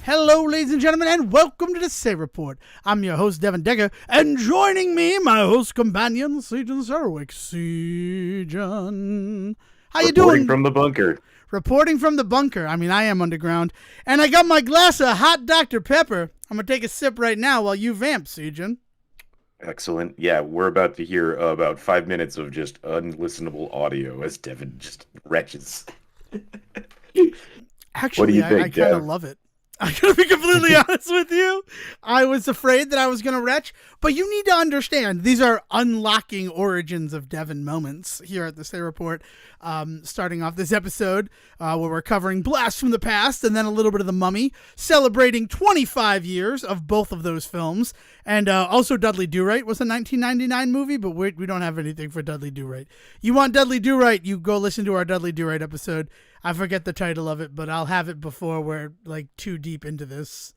Hello, ladies and gentlemen, and welcome to the Say Report. I'm your host, Devon Decker, and joining me, my host companion, Sejohn Sarwick. Sejohn, how you doing? Reporting from the bunker. Reporting from the bunker. I mean, I am underground. And I got my glass of hot Dr. Pepper. I'm going to take a sip right now while you vamp, Sejohn. Excellent. Yeah, we're about to hear about 5 minutes of just unlistenable audio as Devon just retches. Actually, what do you think, I kind of love it. I'm going to be completely honest with you. I was afraid that I was going to retch, but you need to understand these are unlocking origins of Devon moments here at the Say Report. Starting off this episode where we're covering Blast from the Past and then a little bit of The Mummy, celebrating 25 years of both of those films. And also Dudley Do-Right was a 1999 movie, but we don't have anything for Dudley Do-Right. You want Dudley Do-Right, you go listen to our Dudley Do-Right episode. I forget the title of it, but I'll have it before we're like too deep into this.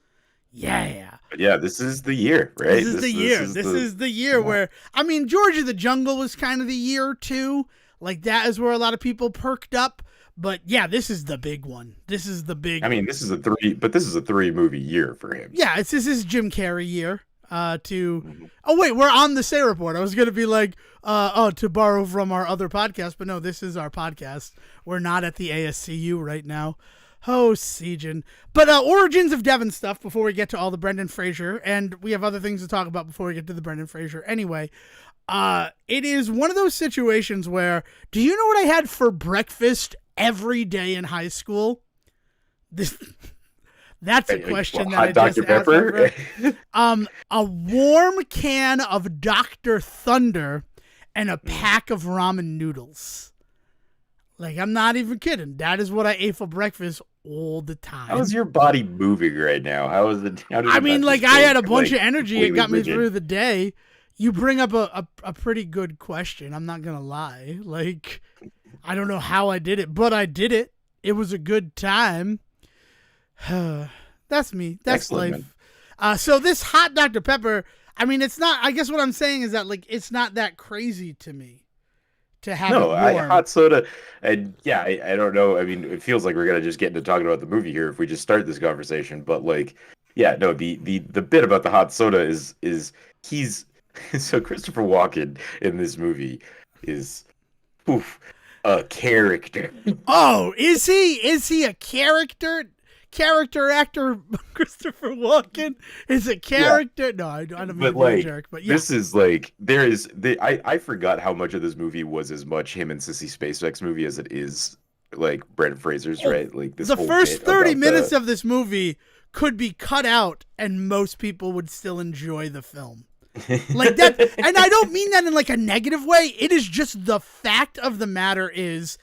Yeah. Yeah, this is the year, right? This is the year where, I mean, George of the Jungle was kind of the year too. Like that is where a lot of people perked up. But yeah, this is the big one. This is the big. I mean, this is a three movie year for him. Yeah, this is Jim Carrey year. Oh wait, we're on the Say Report. I was gonna be like, to borrow from our other podcast, but no, this is our podcast. We're not at the ASCU right now. Oh, Sejohn. But origins of Devon stuff before we get to all the Brendan Fraser, and we have other things to talk about before we get to the Brendan Fraser. Anyway, it is one of those situations where, do you know what I had for breakfast every day in high school? That's a question that I just Dr. Pepper? asked. A warm can of Dr. Thunder and a pack of ramen noodles. Like, I'm not even kidding. That is what I ate for breakfast all the time. How's your body moving right now? How is it? I mean, like, I had a bunch of energy. It got me through the day. You bring up a pretty good question. I'm not going to lie. Like, I don't know how I did it, but I did it. It was a good time. That's me. That's Excellent, life. So this hot Dr. Pepper, I mean, it's not, I guess what I'm saying is that, like, it's not that crazy to me to have it warm. Hot soda, and yeah, I don't know. I mean, it feels like we're gonna just get into talking about the movie here if we just start this conversation. But like, yeah, no, the bit about the hot soda is he's so Christopher Walken in this movie is a character. Oh, is he? Is he a character? Character actor Christopher Walken is a character. Yeah. No, I don't mean to be a jerk, but yeah. This is like I forgot how much of this movie was as much him and Sissy Spacek's movie as it is like Brendan Fraser's, right? Like this. The first 30 minutes of this movie could be cut out, and most people would still enjoy the film. Like that, and I don't mean that in like a negative way. It is just the fact of the matter is.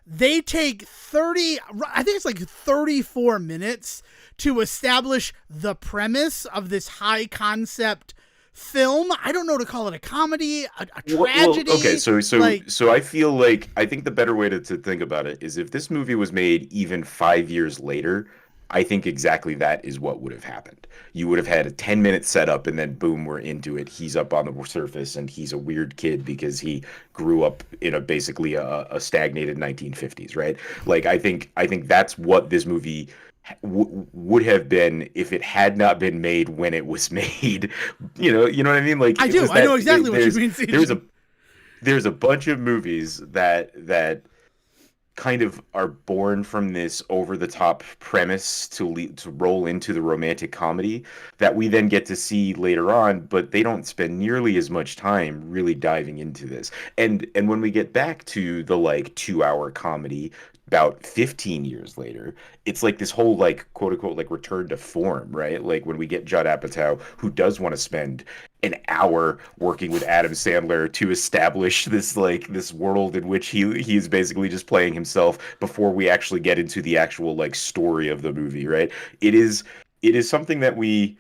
They take 34 minutes to establish the premise of this high concept film. I don't know to call it a comedy, a tragedy. Well, okay, so I feel like I think the better way to think about it is if this movie was made even 5 years later, I think exactly that is what would have happened. You would have had a 10-minute setup and then boom, we're into it. He's up on the surface and he's a weird kid because he grew up in basically a stagnated 1950s, right? Like I think that's what this movie would have been if it had not been made when it was made. You know what I mean? Like I know exactly what you mean. There's a bunch of movies that kind of are born from this over-the-top premise to roll into the romantic comedy that we then get to see later on, but they don't spend nearly as much time really diving into this. And when we get back to the like 2-hour comedy about 15 years later, it's like this whole like quote unquote like return to form, right? Like when we get Judd Apatow, who does want to spend an hour working with Adam Sandler to establish this world in which he's basically just playing himself before we actually get into the actual like story of the movie, right? It is something that we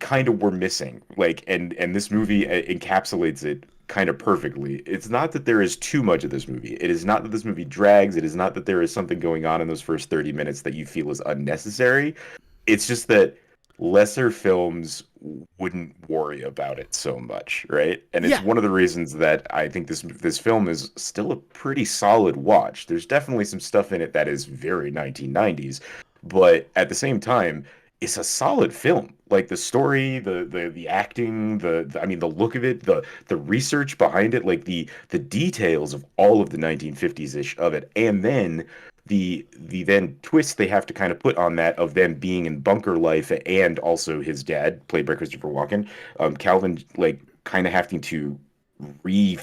kind of were missing, like, and this movie encapsulates it kind of perfectly. It's not that there is too much of this movie. It is not that this movie drags. It is not that there is something going on in those first 30 minutes that you feel is unnecessary. It's just that lesser films wouldn't worry about it so much, right? And it's one of the reasons that I think this film is still a pretty solid watch. There's definitely some stuff in it that is very 1990s, but at the same time, it's a solid film. Like the story, the acting, I mean the look of it, the research behind it, like the details of all of the 1950s ish of it, and then the then twist they have to kind of put on that of them being in bunker life and also his dad, played by Christopher Walken, Calvin, like kind of having to re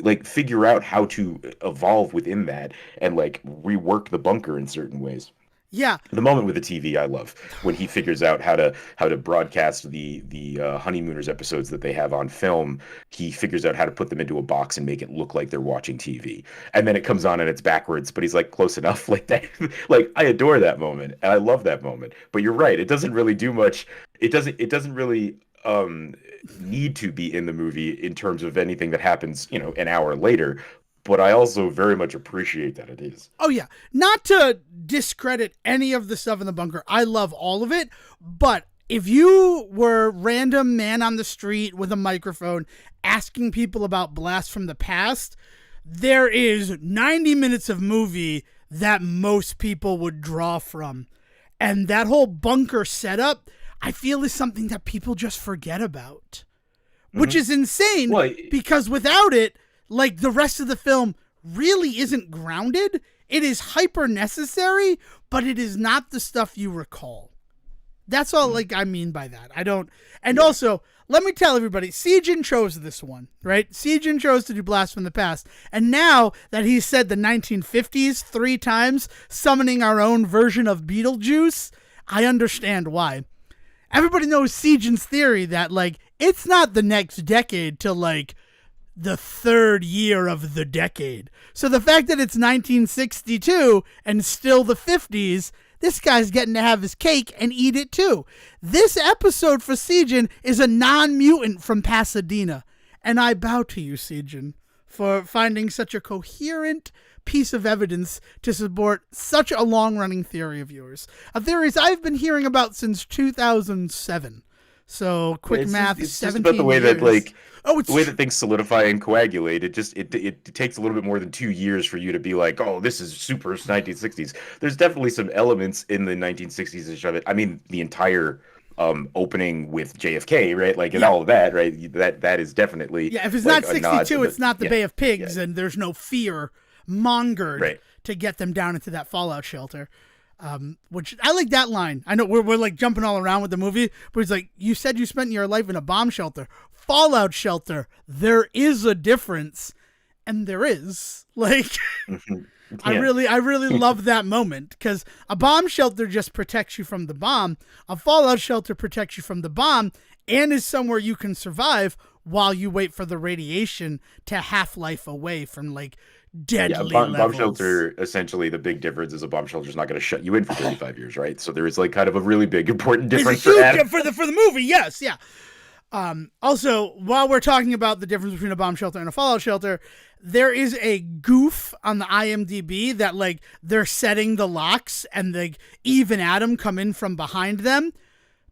like figure out how to evolve within that and like rework the bunker in certain ways. Yeah. The moment with the TV I love when he figures out how to broadcast the honeymooners episodes that they have on film. He figures out how to put them into a box and make it look like they're watching TV, and then it comes on and it's backwards, but he's like close enough like that. Like I adore that moment and I love that moment, but you're right, it doesn't really do much. It doesn't really need to be in the movie in terms of anything that happens, an hour later, but I also very much appreciate that it is. Oh, yeah. Not to discredit any of the stuff in the bunker. I love all of it. But if you were random man on the street with a microphone asking people about Blast from the Past, there is 90 minutes of movie that most people would draw from. And that whole bunker setup, I feel, is something that people just forget about. Which is insane, because without it, like the rest of the film really isn't grounded. It is hyper necessary, but it is not the stuff you recall. That's all like I mean by that. I don't. And also, let me tell everybody, Sejohn chose this one, right? Sejohn chose to do Blast from the Past. And now that he's said the 1950s 3 times, summoning our own version of Beetlejuice, I understand why. Everybody knows Sejohn's theory that like it's not the next decade till like the 3rd year of the decade. So the fact that it's 1962 and still the 50s, this guy's getting to have his cake and eat it too. This episode for Sejohn is a non-mutant from Pasadena. And I bow to you, Sejohn, for finding such a coherent piece of evidence to support such a long-running theory of yours. A theory I've been hearing about since 2007. So quick math, it's 17 just about the way years. that like the way that things solidify and coagulate. It takes a little bit more than 2 years for you to be like, oh, this is super 1960s. There's definitely some elements in the 1960s of it. I mean, the entire opening with JFK, right? Like and all of that, right? That is definitely if it's like not 62, it's not the Bay of Pigs, and there's no fear mongered to get them down into that fallout shelter. Which I like that line. I know we're like jumping all around with the movie, but he's like, you said you spent your life in a bomb shelter, fallout shelter. There is a difference, and there is. Like, I really love that moment because a bomb shelter just protects you from the bomb. A fallout shelter protects you from the bomb and is somewhere you can survive while you wait for the radiation to half-life away from like deadly levels. Bomb shelter, essentially the big difference is a bomb shelter is not going to shut you in for 35 years, right? So there is like kind of a really big important difference for the movie. Yes, yeah. Also, while we're talking about the difference between a bomb shelter and a fallout shelter, there is a goof on the IMDb that like they're setting the locks and like Eve and Adam come in from behind them.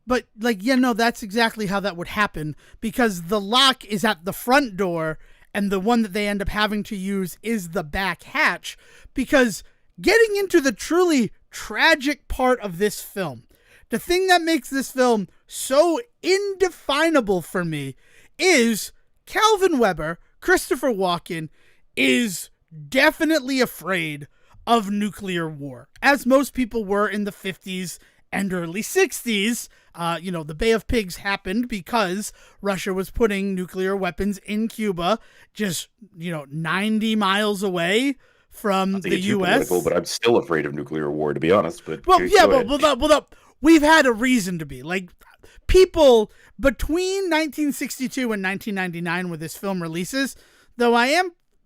But like, that's exactly how that would happen because the lock is at the front door and the one that they end up having to use is the back hatch, because getting into the truly tragic part of this film, the thing that makes this film so indefinable for me is Calvin Weber, Christopher Walken, is definitely afraid of nuclear war, as most people were in the 50s and early 60s. The Bay of Pigs happened because Russia was putting nuclear weapons in Cuba, just, 90 miles away from the U.S. But I'm still afraid of nuclear war, to be honest. But we've had a reason to be. Like, people between 1962 and 1999 when this film releases, though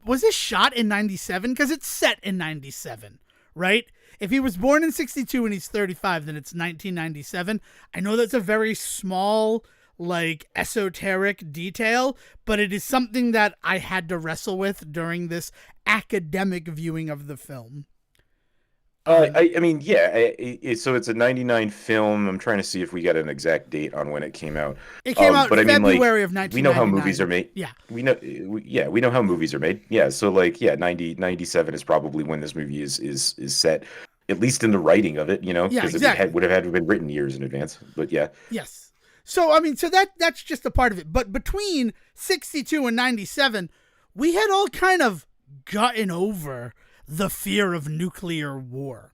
was this shot in 97? Because it's set in 97, right? If he was born in 62 and he's 35, then it's 1997. I know that's a very small, like, esoteric detail, but it is something that I had to wrestle with during this academic viewing of the film. So it's a 99 film. I'm trying to see if we got an exact date on when it came out. It came out in February of 1999. We know how movies are made. Yeah. We know how movies are made. Yeah, so 97 is probably when this movie is set. at least in the writing of it, Yeah, because exactly. would have had to been written years in advance. But yeah. Yes. So I mean, so that's just a part of it. But between 62 and 97, we had all kind of gotten over the fear of nuclear war.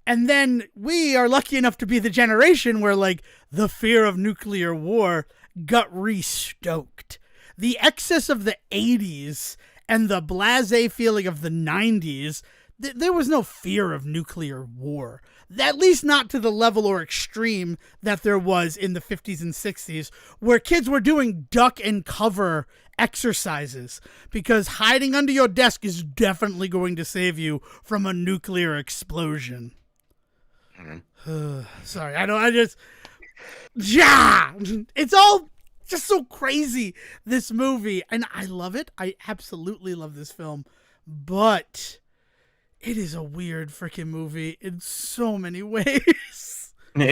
And then we are lucky enough to be the generation where, like, the fear of nuclear war got restoked. The excess of the 80s and the blasé feeling of the 90s, there was no fear of nuclear war. At least not to the level or extreme that there was in the 50s and 60s, where kids were doing duck and cover exercises because hiding under your desk is definitely going to save you from a nuclear explosion. Sorry, yeah, it's all just so crazy, this movie, and I love it. I absolutely love this film, but it is a weird freaking movie in so many ways. But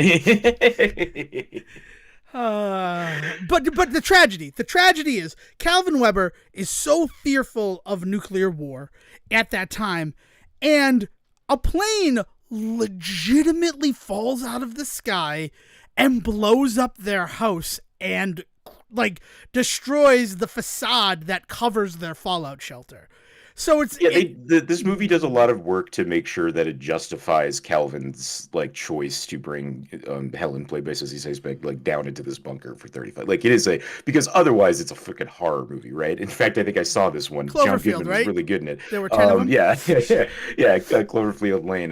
the tragedy is Calvin Weber is so fearful of nuclear war at that time, and a plane legitimately falls out of the sky and blows up their house and, like, destroys the facade that covers their fallout shelter. So it's this movie does a lot of work to make sure that it justifies Calvin's, like, choice to bring Helen, played by Sissy Spacek, like, down into this bunker for 35. Like, it is because otherwise it's a freaking horror movie, right? In fact, I think I saw this one. John Goodman was really good in it. There were 10 of them. Yeah, Cloverfield Lane.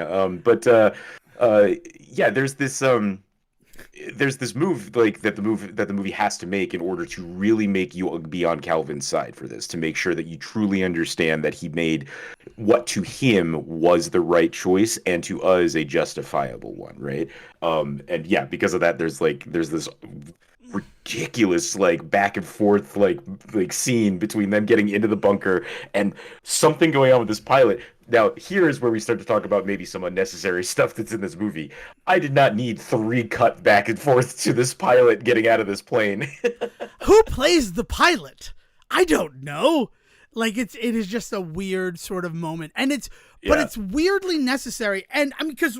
There's this move, like, that the movie has to make in order to really make you be on Calvin's side for this, to make sure that you truly understand that he made what to him was the right choice and to us a justifiable one, right? And yeah, because of that, there's this ridiculous, like, back and forth, like scene between them getting into the bunker and something going on with this pilot. Now, here is where we start to talk about maybe some unnecessary stuff that's in this movie. I did not need 3 cut back and forth to this pilot getting out of this plane. Who plays the pilot? I don't know. Like, it is just a weird sort of moment, and it's weirdly necessary. And I mean, because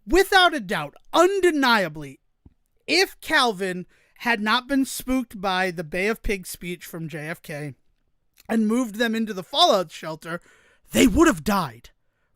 without a doubt, undeniably, if Calvin had not been spooked by the Bay of Pigs speech from JFK and moved them into the fallout shelter, they would have died,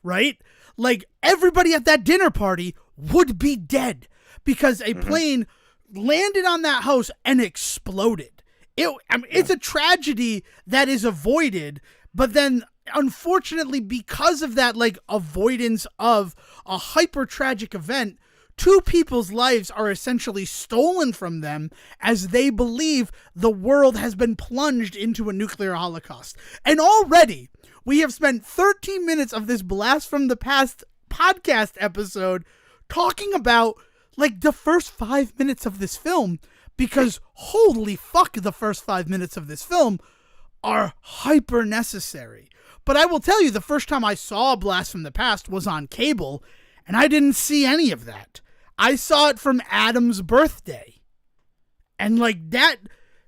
right? Like, everybody at that dinner party would be dead because a plane landed on that house and exploded. It's a tragedy that is avoided, but then, unfortunately, because of that, like, avoidance of a hyper tragic event, 2 people's lives are essentially stolen from them as they believe the world has been plunged into a nuclear holocaust. And already, we have spent 13 minutes of this Blast from the Past podcast episode talking about, like, the first 5 minutes of this film, because holy fuck, the first 5 minutes of this film are hyper necessary. But I will tell you, the first time I saw a Blast from the Past was on cable, and I didn't see any of that. I saw it from Adam's birthday. And, like, that...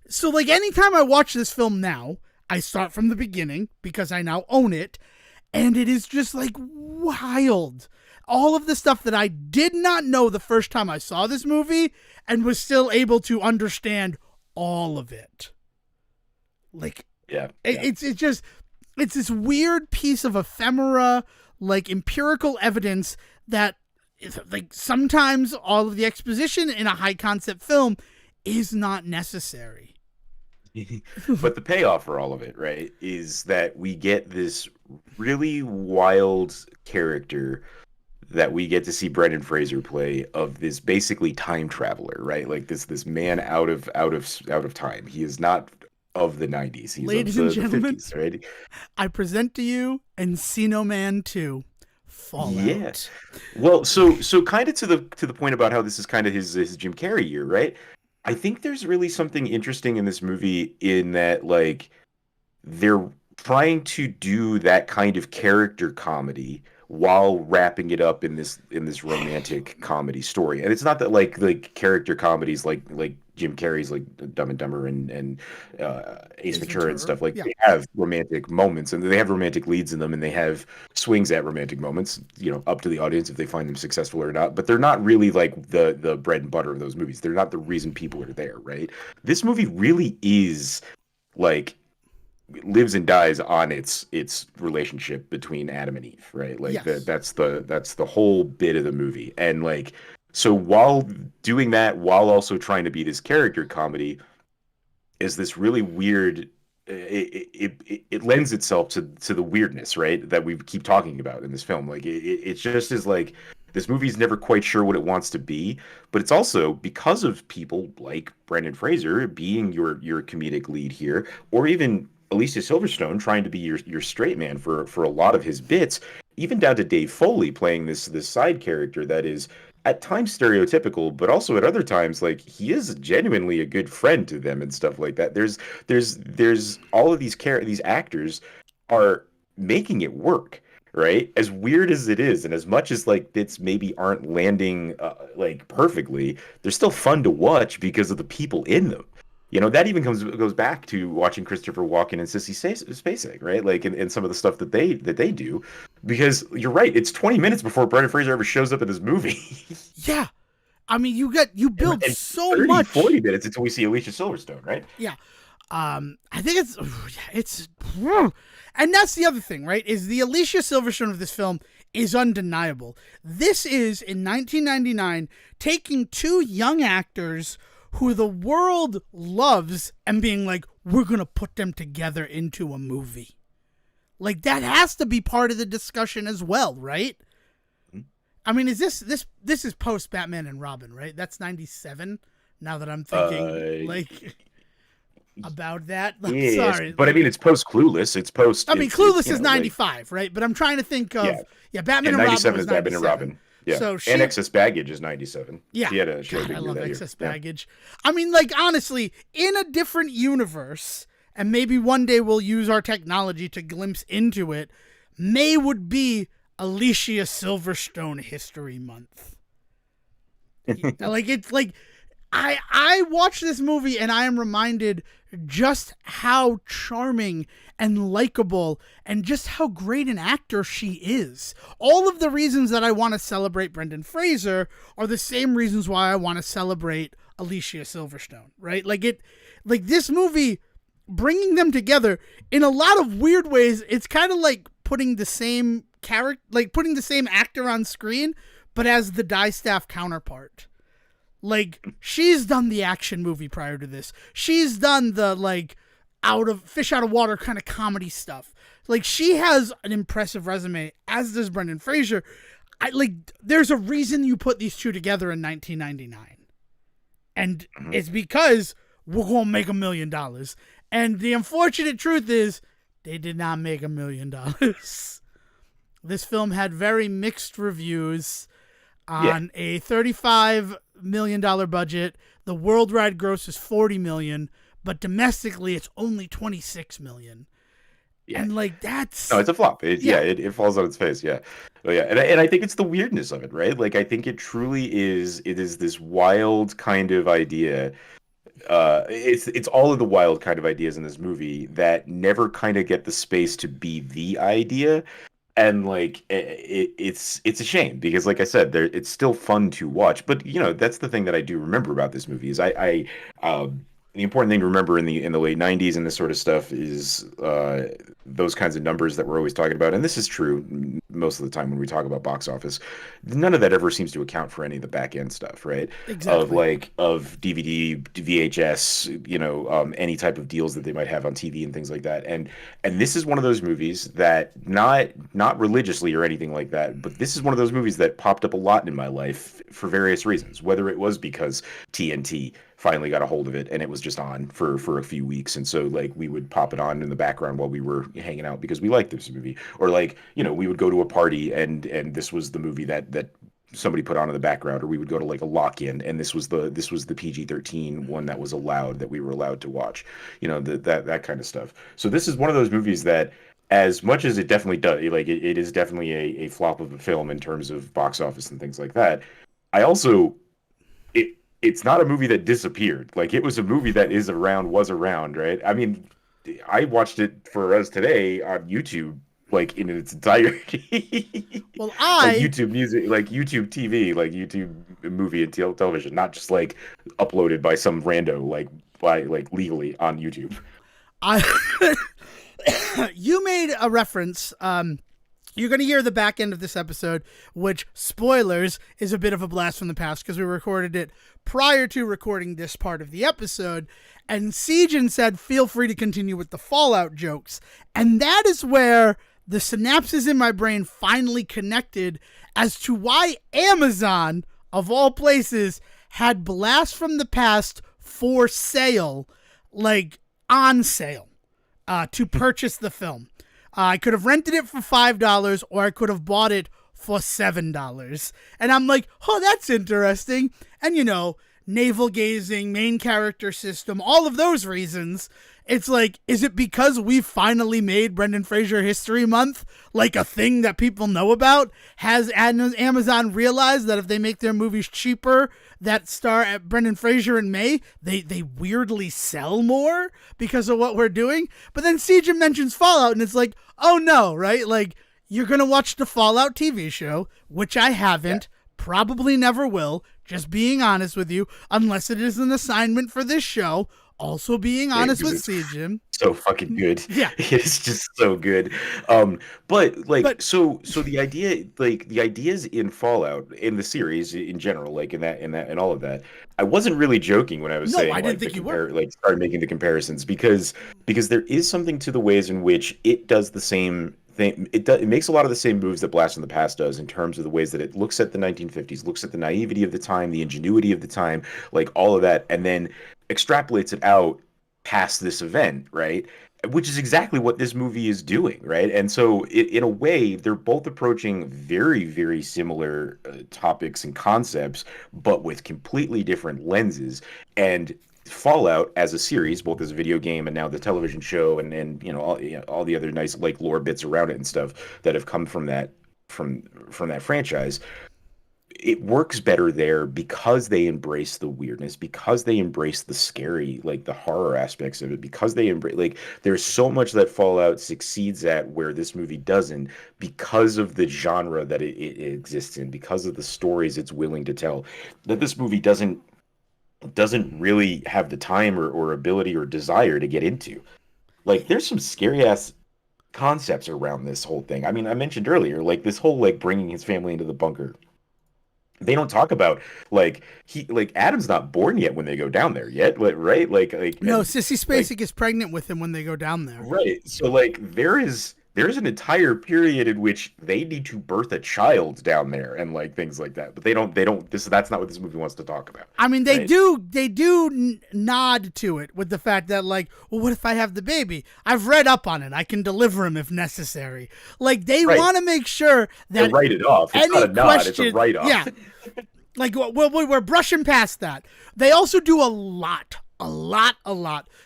So, like, anytime I watch this film now, I start from the beginning because I now own it, and it is just, like, wild. All of the stuff that I did not know the first time I saw this movie and was still able to understand all of it. Like, it's this weird piece of ephemera, like, empirical evidence that, like, sometimes all of the exposition in a high concept film is not necessary. But the payoff for all of it, right, is that we get this really wild character that we get to see Brendan Fraser play, of this basically time traveler, right? Like, this man out of time. He is not of the 90s. He's Ladies of and the gentlemen, 50s, right? I present to you Encino Man 2. Fallout. Yeah. Well, so kind of to the point about how this is kind of his Jim Carrey year, right? I think there's really something interesting in this movie in that, like, they're trying to do that kind of character comedy while wrapping it up in this romantic comedy story. And it's not that, like character comedies like Jim Carrey's like Dumb and Dumber and Ace Ace Ventura and Ventura. stuff. Like Yeah. they have romantic moments and they have romantic leads in them and they have swings at romantic moments. Up to the audience if they find them successful or not. But they're not really like the bread and butter of those movies. They're not the reason people are there, right? This movie really is like lives and dies on its relationship between Adam and Eve, right? Like Yes. that's the whole bit of the movie. And like so while doing that, while also trying to be this character comedy, is this really weird. It lends itself to the weirdness, right? That we keep talking about in this film. Like it just is like this movie's never quite sure what it wants to be, but it's also because of people like Brendan Fraser being your comedic lead here, or even Alicia Silverstone trying to be your straight man for a lot of his bits, even down to Dave Foley playing this side character that is at times stereotypical, but also at other times like he is genuinely a good friend to them and stuff like that. There's all of these actors are making it work, right? As weird as it is, and as much as like bits maybe aren't landing like perfectly, they're still fun to watch because of the people in them. That even goes back to watching Christopher Walken and Sissy Spacek, right? Like in some of the stuff that they do, because you're right, it's 20 minutes before Brendan Fraser ever shows up in this movie. Yeah. I mean, you build And so 30, much. 40 minutes until we see Alicia Silverstone, right? Yeah. I think it's and that's the other thing, right? Is the Alicia Silverstone of this film is undeniable. This is in 1999 taking two young actors who the world loves and being like, we're going to put them together into a movie. Like that has to be part of the discussion as well, right? I mean, is this is post Batman and Robin, right? That's 97. Now that I'm thinking like about that. Yes, Sorry. but I mean, it's post Clueless. It's post. I mean, it's, Clueless is like, 95, right? But I'm trying to think of Batman and Robin 97 was is Batman 97. and Robin. Yeah, So and Excess Baggage is 97. Yeah, she had a God, big I year love that Excess year. Baggage. I mean, like honestly, in a different universe, and maybe one day we'll use our technology to glimpse into it. May would be Alicia Silverstone History Month. Like it's like I watch this movie and I am reminded just how charming and likable and just how great an actor she is. All of the reasons that I want to celebrate Brendan Fraser are the same reasons why I want to celebrate Alicia Silverstone, right? Like this movie bringing them together in a lot of weird ways. It's kind of like putting the same character, like putting the same actor on screen, but as the Distaff counterpart. Like, she's done the action movie prior to this. She's done the, like, fish out of water kind of comedy stuff. Like, she has an impressive resume, as does Brendan Fraser. There's a reason you put these two together in 1999. And it's because we're going to make $1 million. And the unfortunate truth is, they did not make $1 million. This film had very mixed reviews. On a $35 million budget, the worldwide gross is $40 million, but domestically it's only $26 million. Yeah. And like that's no, it's a flop. It falls on its face. Yeah, and I think it's the weirdness of it, right? Like I think it truly is. It is this wild kind of idea. It's all of the wild kind of ideas in this movie that never kind of get the space to be the idea. And like it's a shame because like I said, it's still fun to watch. But that's the thing that I do remember about this movie is the important thing to remember in the late 90s and this sort of stuff is those kinds of numbers that we're always talking about. And this is true most of the time when we talk about box office. None of that ever seems to account for any of the back end stuff, right? Exactly. Of DVD, VHS, any type of deals that they might have on TV and things like that. And this is one of those movies that not religiously or anything like that, but this is one of those movies that popped up a lot in my life for various reasons, whether it was because TNT finally got a hold of it and it was just on for a few weeks, and so like we would pop it on in the background while we were hanging out because we liked this movie, or like we would go to a party and this was the movie that somebody put on in the background, or we would go to like a lock-in and this was the PG-13 one that was allowed, that we were allowed to watch, that kind of stuff. So this is one of those movies that, as much as it definitely does, like it is definitely a flop of a film in terms of box office and things like that, I also it's not a movie that disappeared. Like, it was a movie that was around, right? I mean, I watched it for us today on YouTube, like in its entirety. Well, Like I YouTube music, like YouTube TV, like YouTube movie and television, not just like uploaded by some rando, like by like legally on YouTube. I you made a reference. You're going to hear the back end of this episode, which, spoilers, is a bit of a blast from the past because we recorded it prior to recording this part of the episode. And Sejohn said, feel free to continue with the Fallout jokes. And that is where the synapses in my brain finally connected as to why Amazon, of all places, had Blast from the Past for sale, like on sale, to purchase the film. I could have rented it for $5 or I could have bought it for $7. And I'm like, oh, that's interesting. And, you know, navel gazing, main character system, all of those reasons. It's like, is it because we finally made Brendan Fraser History Month like a thing that people know about? Has Amazon realized that if they make their movies cheaper that star at Brendan Fraser in May, they weirdly sell more because of what we're doing? But then Sejohn mentions Fallout, and it's like, oh no, right? Like, you're going to watch the Fallout TV show, which I haven't, probably never will, just being honest with you, unless it is an assignment for this show. Also being honest with Sejohn. So fucking good. Yeah. It's just so good. So the idea, like the ideas in Fallout, in the series in general, like in all of that, I wasn't really joking when I was saying, I didn't like, think you were. Like, started making the comparisons because there is something to the ways in which it does the same thing. It makes a lot of the same moves that Blast from the Past does in terms of the ways that it looks at the 1950s, looks at the naivety of the time, the ingenuity of the time, like all of that, and then extrapolates it out past this event, right? Which is exactly what this movie is doing, right? And so, in a way, they're both approaching very, very similar topics and concepts, but with completely different lenses. And Fallout as a series, both as a video game and now the television show, and all the other nice like lore bits around it and stuff that have come from that franchise, it works better there because they embrace the weirdness, because they embrace the scary, like the horror aspects of it, because they embrace, like, there's so much that Fallout succeeds at where this movie doesn't, because of the genre that it exists in, because of the stories it's willing to tell, that this movie doesn't really have the time or ability or desire to get into. Like, there's some scary ass concepts around this whole thing. I mean, I mentioned earlier, like this whole like bringing his family into the bunker. They don't talk about like Adam's not born yet when they go down there yet, right? Like no, Sissy Spacek is pregnant with him when they go down there. Right. So like there's an entire period in which they need to birth a child down there and like things like that. But they don't that's not what this movie wants to talk about. I mean, they do nod to it with the fact that, like, well, what if I have the baby? I've read up on it. I can deliver him if necessary. Like, they want to make sure that they write it off. It's not a nod, it's a write off. Yeah. Like, we're brushing past that. They also do a lot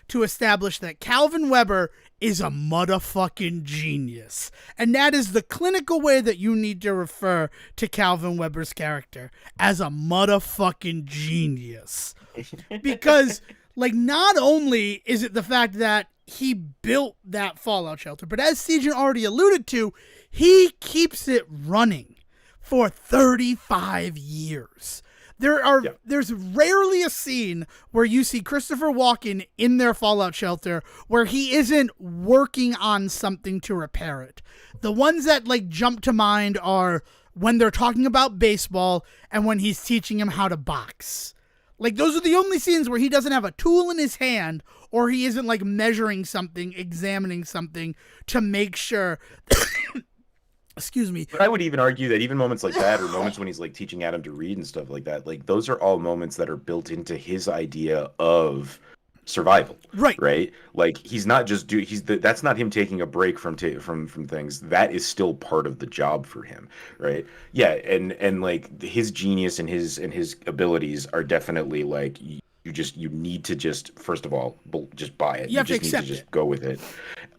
to establish that Calvin Weber is a motherfucking genius. And that is the clinical way that you need to refer to Calvin Weber's character, as a motherfucking genius. Because, like, not only is it the fact that he built that fallout shelter, but as Sejohn already alluded to, he keeps it running for 35 years. There's rarely a scene where you see Christopher Walken in their fallout shelter where he isn't working on something to repair it. The ones that like jump to mind are when they're talking about baseball and when he's teaching him how to box. Like, those are the only scenes where he doesn't have a tool in his hand or he isn't like measuring something, examining something to make sure excuse me. But I would even argue that even moments like that, or moments when he's like teaching Adam to read and stuff like that, like those are all moments that are built into his idea of survival. Right. Like, he's not just that's not him taking a break from things. That is still part of the job for him. Right. Yeah. And like his genius and his abilities are definitely like, you need to just, first of all, just buy it. You just need to just go with it.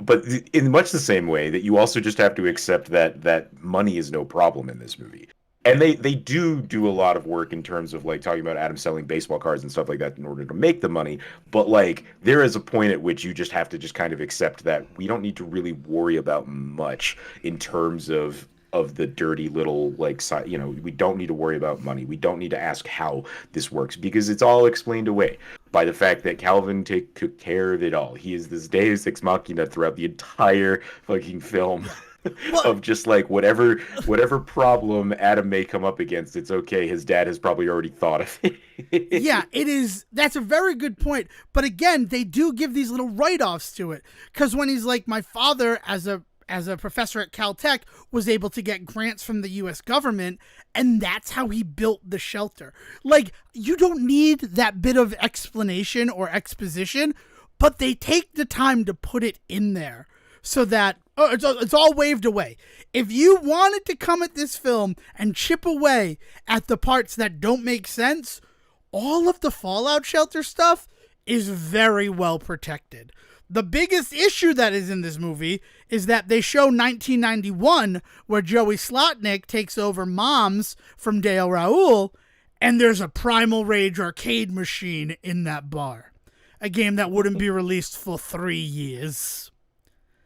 But in much the same way that you also just have to accept that money is no problem in this movie. And they do a lot of work in terms of like talking about Adam selling baseball cards and stuff like that in order to make the money. But like there is a point at which you just have to just kind of accept that we don't need to really worry about much in terms of the dirty little like side. You know, we don't need to worry about money. We don't need to ask how this works because it's all explained away by the fact that Calvin took care of it all. He is this Deus ex machina throughout the entire fucking film. Well, Of just like whatever problem Adam may come up against, it's okay. His dad has probably already thought of it. yeah, it is. That's a very good point. But again, they do give these little write-offs to it. Because when he's like, my father, as a professor at Caltech, was able to get grants from the U.S. government, and that's how he built the shelter. Like, you don't need that bit of explanation or exposition, but they take the time to put it in there so that it's all waved away. If you wanted to come at this film and chip away at the parts that don't make sense, all of the Fallout Shelter stuff is very well protected. The biggest issue that is in this movie is that they show 1991, where Joey Slotnick takes over Moms from Dale Raoul, and there's a Primal Rage arcade machine in that bar. A game that wouldn't be released for 3 years.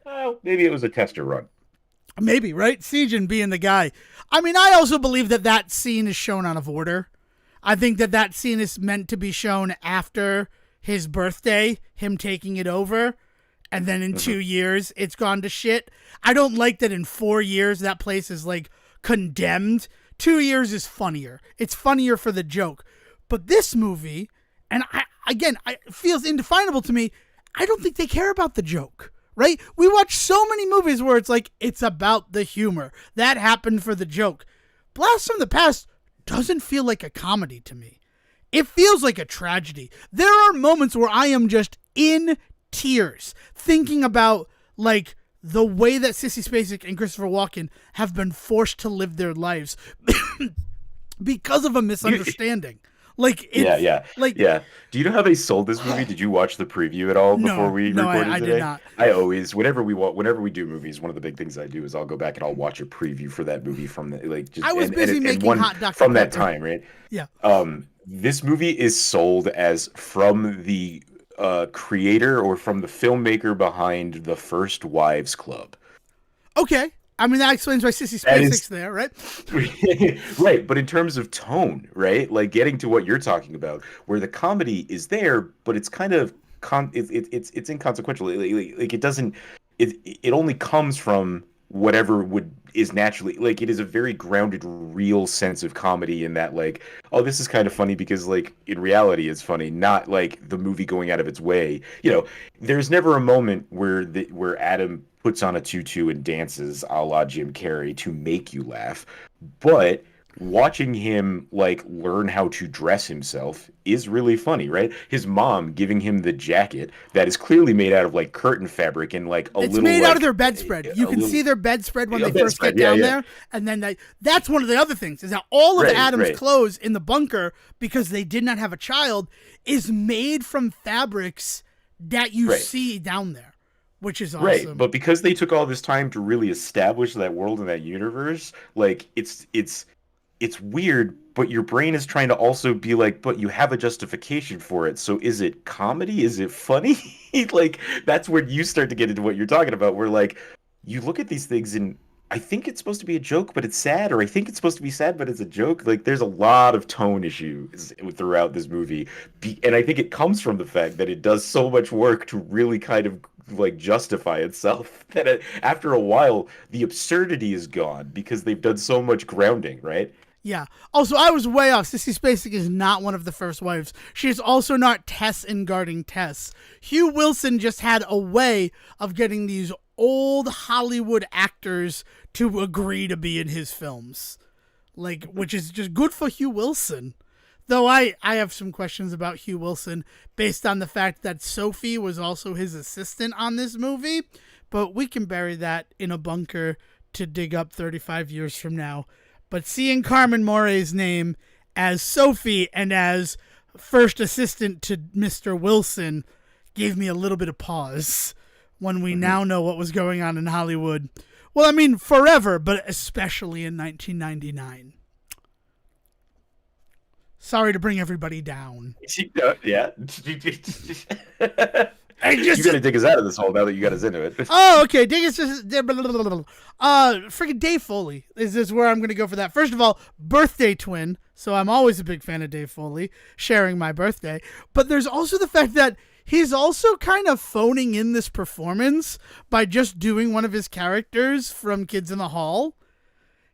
Well, maybe it was a tester run. Maybe, right? Sejohn being the guy. I mean, I also believe that scene is shown out of order. I think that scene is meant to be shown after his birthday, him taking it over, and then in 2 years, it's gone to shit. I don't like that in 4 years, that place is, like, condemned. 2 years is funnier. It's funnier for the joke. But this movie, and it feels indefinable to me, I don't think they care about the joke. Right? We watch so many movies where it's like, it's about the humor. That happened for the joke. Blast from the Past doesn't feel like a comedy to me. It feels like a tragedy. There are moments where I am just in tears thinking about, like, the way that Sissy Spacek and Christopher Walken have been forced to live their lives because of a misunderstanding. Like, Yeah. Do you know how they sold this movie? Oh. Did you watch the preview at all before we recorded I today? did not. I always, whenever we do movies, one of the big things I do is I'll go back and I'll watch a preview for that movie from the like. Just, I was busy making hot Dr. from that Pepper. time, right? Yeah. This movie is sold as from the creator or from the filmmaker behind the First Wives Club. Okay. I mean, that explains why Sissy Spacek's there, right? Right, but in terms of tone, right? Like getting to what you're talking about, where the comedy is there, but it's kind of it's inconsequential. Like it doesn't it only comes from whatever is naturally, like, it is a very grounded, real sense of comedy in that, like, oh, this is kind of funny because, like, in reality it's funny, not like the movie going out of its way. You know, there's never a moment where Adam puts on a tutu and dances a la Jim Carrey to make you laugh, but watching him, like, learn how to dress himself is really funny, right? His mom giving him the jacket that is clearly made out of, like, curtain fabric and, like, it's made out of their bedspread. You can see their bedspread when they first get down there, and then that's one of the other things, is that all of Adam's clothes in the bunker, because they did not have a child, is made from fabrics that you see down there, which is awesome. Right, but because they took all this time to really establish that world and that universe, like, it's weird, but your brain is trying to also be like, but you have a justification for it. So is it comedy? Is it funny? Like, that's where you start to get into what you're talking about, where, like, you look at these things and I think it's supposed to be a joke, but it's sad, or I think it's supposed to be sad, but it's a joke. Like, there's a lot of tone issues throughout this movie. And I think it comes from the fact that it does so much work to really kind of, like, justify itself that after a while, the absurdity is gone because they've done so much grounding, right? Yeah. Also, I was way off. Sissy Spacek is not one of the first wives. She is also not Tess in Guarding Tess. Hugh Wilson just had a way of getting these old Hollywood actors to agree to be in his films. Like, which is just good for Hugh Wilson. Though I have some questions about Hugh Wilson based on the fact that Sophie was also his assistant on this movie. But we can bury that in a bunker to dig up 35 years from now. But seeing Carmen Moret's name as Sophie and as first assistant to Mr. Wilson gave me a little bit of pause when we now know what was going on in Hollywood. Well, I mean, forever, but especially in 1999. Sorry to bring everybody down. Yeah. I You just got to dig us out of this hole now that you got us into it. Oh, okay. Dig is just freaking Dave Foley is where I'm gonna go for that. First of all, birthday twin. So I'm always a big fan of Dave Foley sharing my birthday. But there's also the fact that he's also kind of phoning in this performance by just doing one of his characters from Kids in the Hall.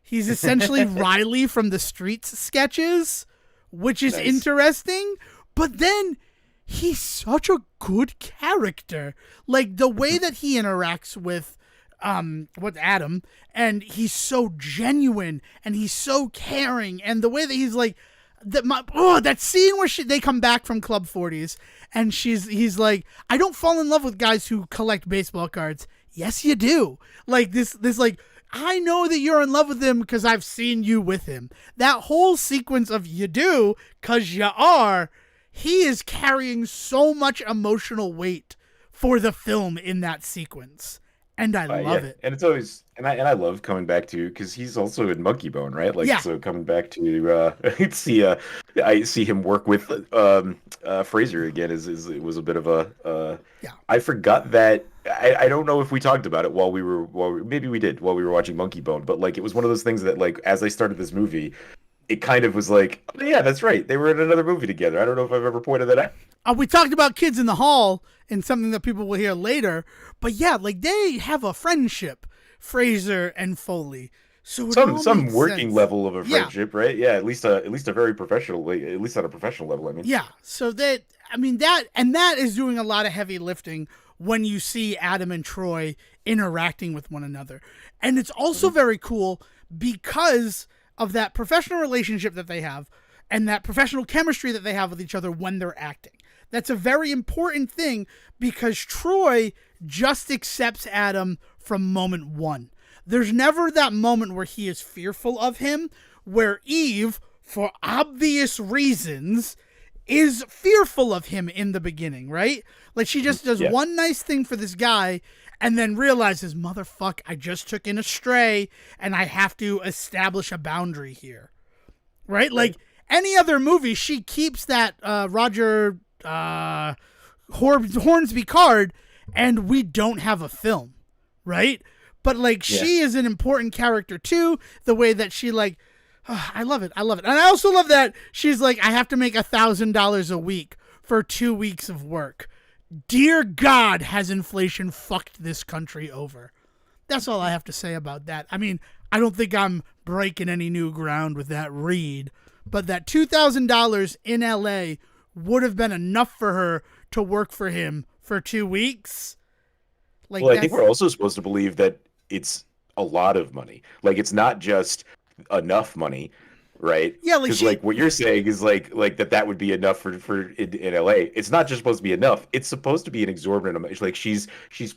He's essentially Riley from the Streets sketches, which is Nice. interesting. But then he's such a good character. Like the way that he interacts with Adam, and he's so genuine and he's so caring, and the way that he's like that scene where they come back from Club 40s and he's like, I don't fall in love with guys who collect baseball cards. Yes, you do. Like this like, I know that you're in love with him because I've seen you with him. That whole sequence of you do because you are, he is carrying so much emotional weight for the film in that sequence. And I love Yeah, it. and it's always and I love coming back to because he's also in Monkey Bone, right? Like Yeah. so coming back to see I see him work with Fraser again is it was a bit of a Yeah. I forgot that I don't know if we talked about it maybe we did while we were watching Monkey Bone, but like it was one of those things that like as I started this movie, it kind of was like, oh, yeah, that's right. They were in another movie together. I don't know if I've ever pointed that out. We talked about Kids in the Hall and something that people will hear later. But yeah, like they have a friendship, Fraser and Foley. So it all Some makes working sense. level of a Yeah. friendship, right? Yeah, at least a very professional, like, at least on a professional level. I mean, Yeah. So that, I mean, that is doing a lot of heavy lifting when you see Adam and Troy interacting with one another. And it's also very cool because of that professional relationship that they have and that professional chemistry that they have with each other when they're acting. That's a very important thing because Troy just accepts Adam from moment one. There's never that moment where he is fearful of him, where Eve, for obvious reasons, is fearful of him in the beginning, right? Like she just does Yeah. one nice thing for this guy and then realizes, motherfuck, I just took in a stray and I have to establish a boundary here. Right? Like any other movie, she keeps that Roger Hornsby card and we don't have a film. Right? But like she is an important character too, the way that she like, I love it. I love it. And I also love that she's like, I have to make $1,000 a week for 2 weeks of work. Dear God, has inflation fucked this country over? That's all I have to say about that. I mean, I don't think I'm breaking any new ground with that read, but that $2,000 in LA would have been enough for her to work for him for 2 weeks. Like, well, I think we're also supposed to believe that it's a lot of money. Like it's not just enough money, right? Yeah, like Because she, like what you're saying is like that would be enough for in LA. It's not just supposed to be enough. It's supposed to be an exorbitant amount. Like she's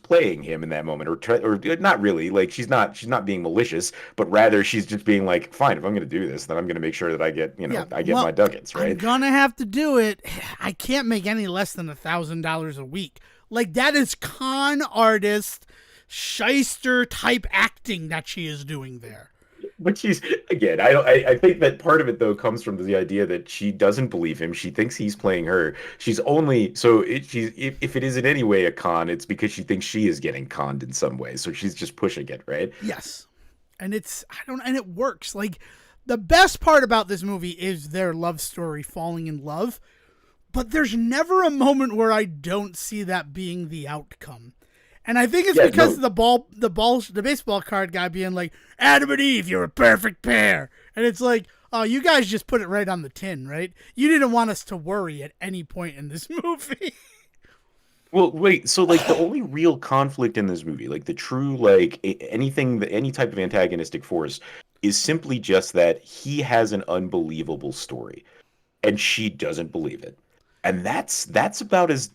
playing him in that moment, or not really. Like she's not being malicious, but rather she's just being like, fine, if I'm going to do this, then I'm going to make sure that I get I get my ducats, right? I'm gonna have to do it. I can't make any less than $1,000 a week. Like that is con artist, shyster type acting that she is doing there. But she's again, I think that part of it though comes from the idea that she doesn't believe him. She thinks he's playing her. She's only so if it is in any way a con, it's because she thinks she is getting conned in some way. So she's just pushing it, right? Yes. And and it works. Like the best part about this movie is their love story falling in love, but there's never a moment where I don't see that being the outcome. And I think it's because the baseball card guy being like, Adam and Eve, you're a perfect pair. And it's like, oh, you guys just put it right on the tin, right? You didn't want us to worry at any point in this movie. Well, wait, so like the only real conflict in this movie, like the true like any type of antagonistic force is simply just that he has an unbelievable story and she doesn't believe it. And that's about as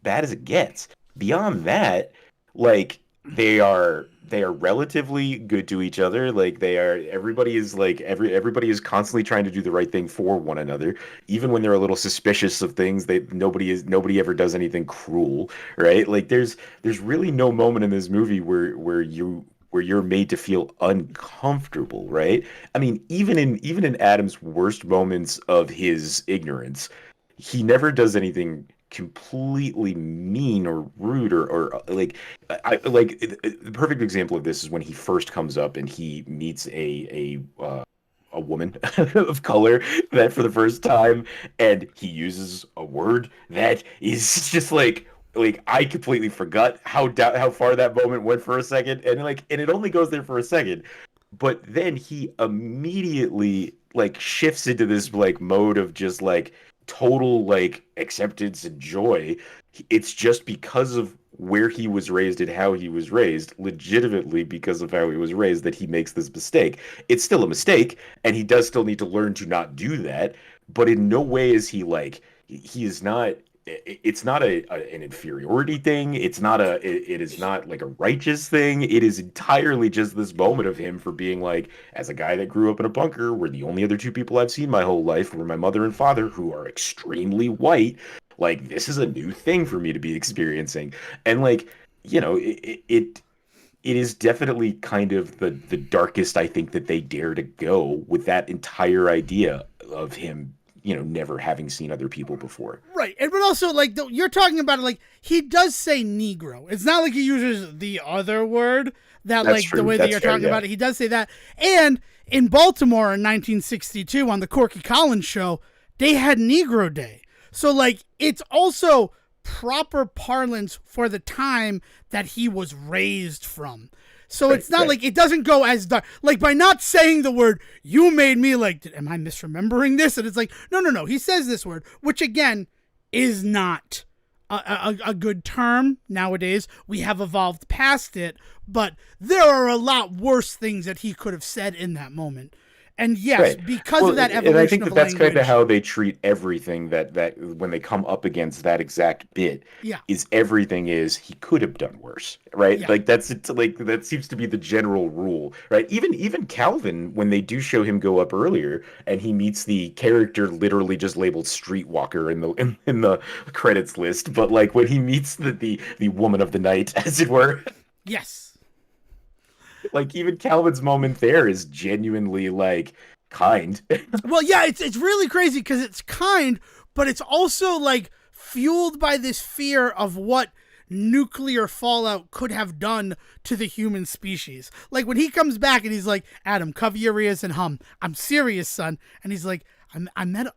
bad as it gets. Beyond that, like they are relatively good to each other. Like everybody is like everybody is constantly trying to do the right thing for one another, even when they're a little suspicious of things. Nobody ever does anything cruel, right? Like there's really no moment in this movie where you where you're made to feel uncomfortable, right? I mean, even in Adam's worst moments of his ignorance, he never does anything completely mean or rude or like the perfect example of this is when he first comes up and he meets a woman of color that for the first time, and he uses a word that is just like I completely forgot how far that moment went for a second, and it only goes there for a second, but then he immediately like shifts into this like mode of just like total like acceptance and joy. It's just because of where he was raised and how he was raised, legitimately because of how he was raised, that he makes this mistake. It's still a mistake, and he does still need to learn to not do that, but in no way is he like he is not it's not an inferiority thing. It is not like a righteous thing. It is entirely just this moment of him for being like, as a guy that grew up in a bunker where the only other two people I've seen my whole life were my mother and father, who are extremely white, like this is a new thing for me to be experiencing. And like, it is definitely kind of the darkest I think that they dare to go with that entire idea of him, never having seen other people before. Right. And but also, like, you're talking about it, like, he does say Negro. It's not like he uses the other word that, That's like, true. the way that That's you're fair, talking yeah. about it. He does say that. And in Baltimore in 1962 on the Corky Collins show, they had Negro Day. So, like, it's also proper parlance for the time that he was raised from. So it's not like it doesn't go as dark. Like by not saying the word, you made me like, am I misremembering this? And it's like, no. He says this word, which again is not a good term nowadays. We have evolved past it, but there are a lot worse things that he could have said in that moment. And yes, Right. because Well, of that and evolution I think of that's kind language. of how they treat everything that when they come up against that exact bit, Yeah. is everything is he could have done worse, right? Yeah. Like it's like that seems to be the general rule, right? Even Calvin, when they do show him go up earlier and he meets the character literally just labeled Streetwalker in the credits list, but like when he meets the woman of the night, as it were, Yes. like even Calvin's moment there is genuinely like kind. Well, yeah, it's really crazy because it's kind, but it's also like fueled by this fear of what nuclear fallout could have done to the human species. Like when he comes back and he's like, Adam, cover your ears and hum. I'm serious, son. And he's like, I met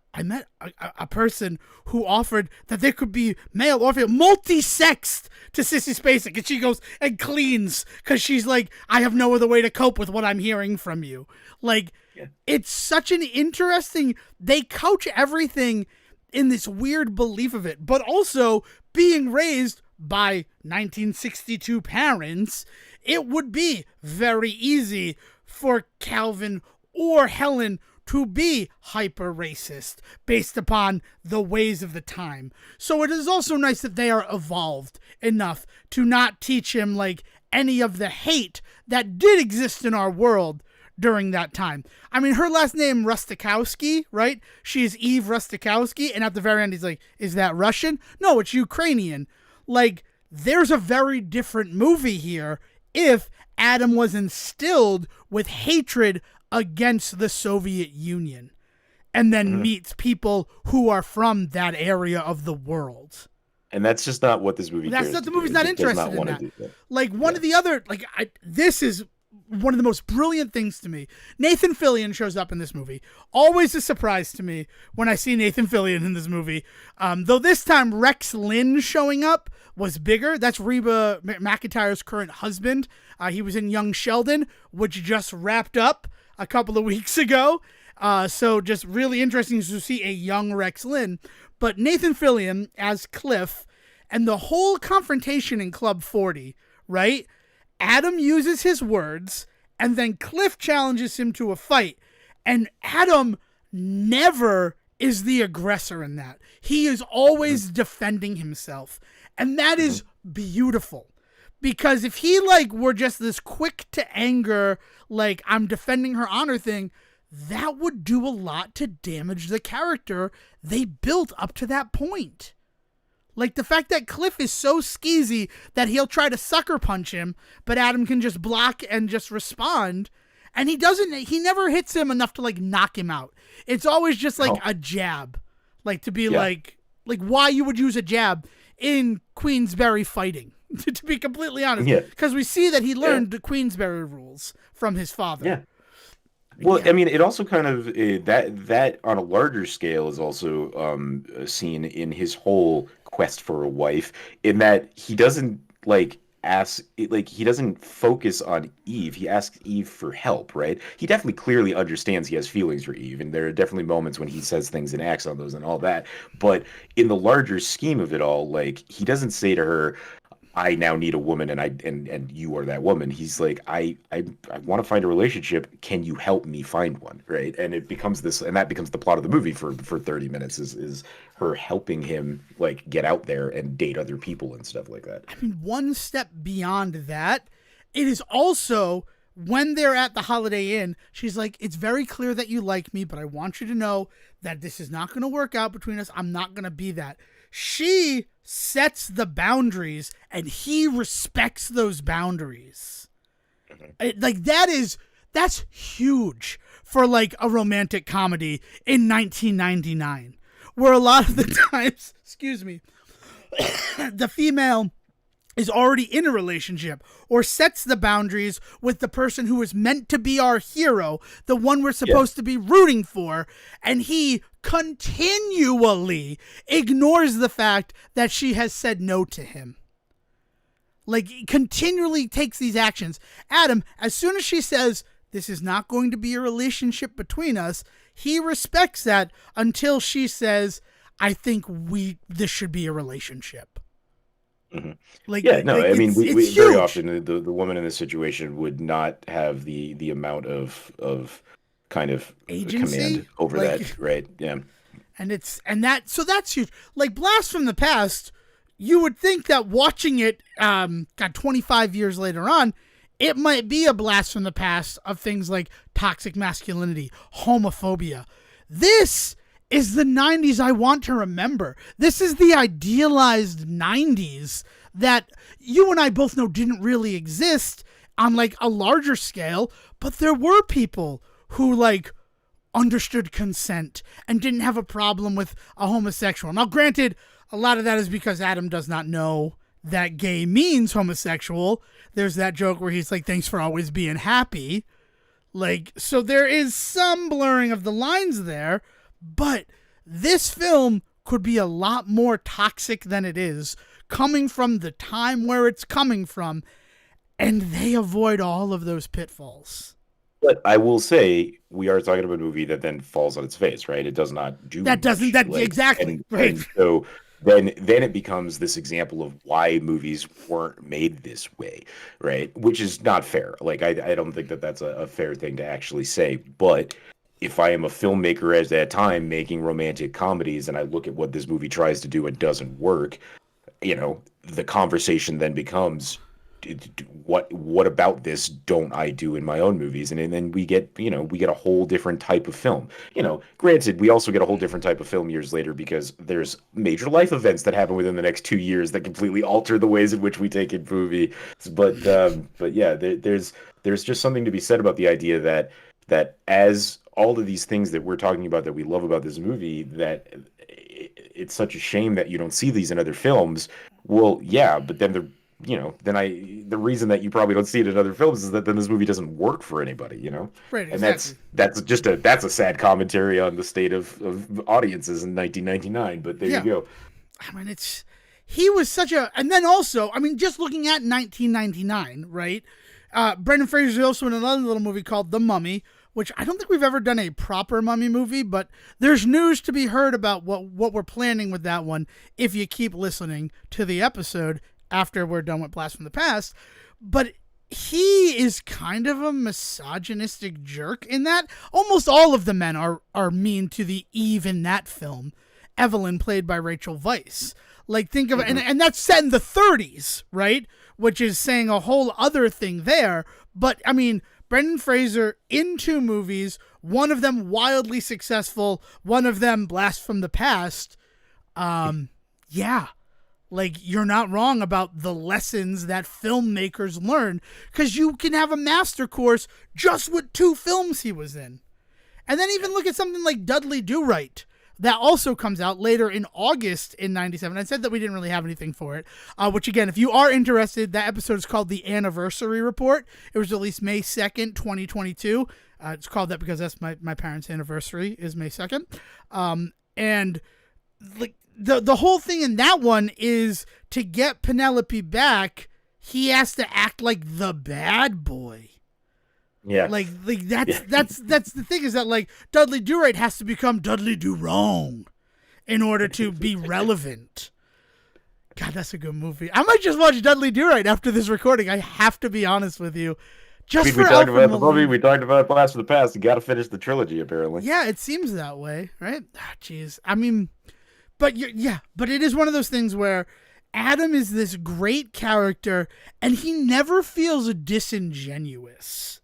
a person who offered that there could be male or female, multi-sexed to Sissy Spacek. And she goes and cleans because she's like, I have no other way to cope with what I'm hearing from you. Like, it's such an interesting, they couch everything in this weird belief of it, but also being raised by 1962 parents, it would be very easy for Calvin or Helen to be hyper racist based upon the ways of the time. So it is also nice that they are evolved enough to not teach him like any of the hate that did exist in our world during that time. I mean, her last name Rustikowski, right? She's Eve Rustikowski, and at the very end he's like, is that Russian? No, it's Ukrainian. Like, there's a very different movie here if Adam was instilled with hatred against the Soviet Union and then meets people who are from that area of the world. And that's just not what this movie That's cares not the to movie's do. not It does interested in wanna that. do that. Like one of the other, this is one of the most brilliant things to me. Nathan Fillion shows up in this movie. Always a surprise to me when I see Nathan Fillion in this movie. Though this time Rex Lynn showing up was bigger. That's Reba McEntire's current husband. He was in Young Sheldon, which just wrapped up a couple of weeks ago. So just really interesting to see a young Rex Lynn. But Nathan Fillion as Cliff and the whole confrontation in Club 40, right? Adam uses his words and then Cliff challenges him to a fight. And Adam never is the aggressor in that. He is always defending himself. And that is beautiful. Because if he were just this quick to anger, I'm defending her honor thing, that would do a lot to damage the character they built up to that point. Like the fact that Cliff is so skeezy that he'll try to sucker punch him, but Adam can just block and just respond. And he never hits him enough to like knock him out. It's always just like a jab. Like to be like why you would use a jab in Queensberry fighting, to be completely honest. Yeah. Because we see that he learned the Queensberry rules from his father. Yeah. Well, I mean, it also kind of that on a larger scale is also seen in his whole quest for a wife, in that he doesn't he doesn't focus on Eve. He asks Eve for help, right? He definitely clearly understands he has feelings for Eve, and there are definitely moments when he says things and acts on those and all that. But in the larger scheme of it all, like, he doesn't say to her, I now need a woman, and you are that woman. He's like, I want to find a relationship. Can you help me find one? Right. And it becomes this, and that becomes the plot of the movie for 30 minutes is her helping him like get out there and date other people and stuff like that. I mean, one step beyond that, it is also when they're at the Holiday Inn, she's like, it's very clear that you like me, but I want you to know that this is not going to work out between us. I'm not going to be that. She sets the boundaries and he respects those boundaries. Like that's huge for like a romantic comedy in 1999, where a lot of the times, excuse me, the female is already in a relationship or sets the boundaries with the person who is meant to be our hero, the one we're supposed to be rooting for, and he continually ignores the fact that she has said no to him. Like, continually takes these actions. Adam, as soon as she says, this is not going to be a relationship between us, he respects that until she says, I think this should be a relationship. Mm-hmm. I mean, we very often the woman in this situation would not have the amount of kind of agency? Command over that, right? Yeah, so that's huge. Like Blast from the Past, you would think that watching it, 25 years later on, it might be a blast from the past of things like toxic masculinity, homophobia. This is the 90s I want to remember. This is the idealized 90s that you and I both know didn't really exist on like a larger scale, but there were people who like understood consent and didn't have a problem with a homosexual. Now, granted, a lot of that is because Adam does not know that gay means homosexual. There's that joke where he's like, thanks for always being happy. Like, so there is some blurring of the lines there. But this film could be a lot more toxic than it is, coming from the time where it's coming from, and they avoid all of those pitfalls. But I will say, we are talking about a movie that then falls on its face, right? It does not do that. Doesn't much, that exactly right? And so then it becomes this example of why movies weren't made this way, right? Which is not fair. Like I don't think that that's a fair thing to actually say, but if I am a filmmaker at that time making romantic comedies and I look at what this movie tries to do and doesn't work, the conversation then becomes, what about this don't I do in my own movies? And then we get a whole different type of film. Granted, we also get a whole different type of film years later because there's major life events that happen within the next 2 years that completely alter the ways in which we take in movie. But yeah, there's just something to be said about the idea that as all of these things that we're talking about that we love about this movie, that it's such a shame that you don't see these in other films. Well, yeah, but then the reason that you probably don't see it in other films is that then this movie doesn't work for anybody, Right, and exactly. that's a sad commentary on the state of audiences in 1999. But there you go. I mean, he was such a, and then also, I mean, just looking at 1999, right? Brendan Fraser is also in another little movie called The Mummy, which I don't think we've ever done a proper mummy movie, but there's news to be heard about what we're planning with that one if you keep listening to the episode after we're done with Blast from the Past. But he is kind of a misogynistic jerk in that almost all of the men are mean to the Eve in that film. Evelyn, played by Rachel Weisz. Like, think of it, and that's set in the 30s, right? Which is saying a whole other thing there. But, I mean, Brendan Fraser in 2 movies, one of them wildly successful, one of them Blast from the Past. Yeah. Like, you're not wrong about the lessons that filmmakers learn, because you can have a master course just with 2 films he was in. And then even look at something like Dudley Do-Right. That also comes out later in August in 97. I said that we didn't really have anything for it, which, again, if you are interested, that episode is called The Anniversary Report. It was released May 2nd, 2022. It's called that because that's my parents' anniversary is May 2nd. And like the whole thing in that one is to get Penelope back, he has to act like the bad boy. Yeah. Like that's the thing, is that like Dudley Do-Right has to become Dudley Do-Wrong in order to be relevant. God, that's a good movie. I might just watch Dudley Do-Right after this recording. I have to be honest with you. Just for we talked about the movie, we talked about Blast from the Past. You got to finish the trilogy, apparently. Yeah, it seems that way, right? Jeez. I mean, but it is one of those things where Adam is this great character, and he never feels disingenuous.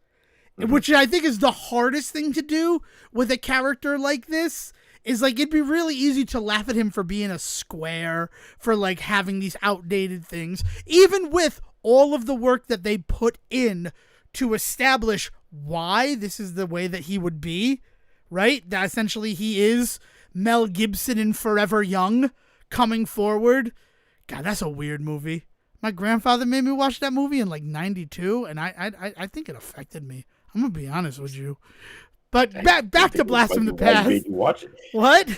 Which I think is the hardest thing to do with a character like this. Is like, it'd be really easy to laugh at him for being a square, for like having these outdated things, even with all of the work that they put in to establish why this is the way that he would be, right? That essentially he is Mel Gibson in Forever Young coming forward. God, that's a weird movie. My grandfather made me watch that movie in like 92, and I think it affected me. I'm going to be honest with you. But back to Blast from the Past. Made you watch it. What?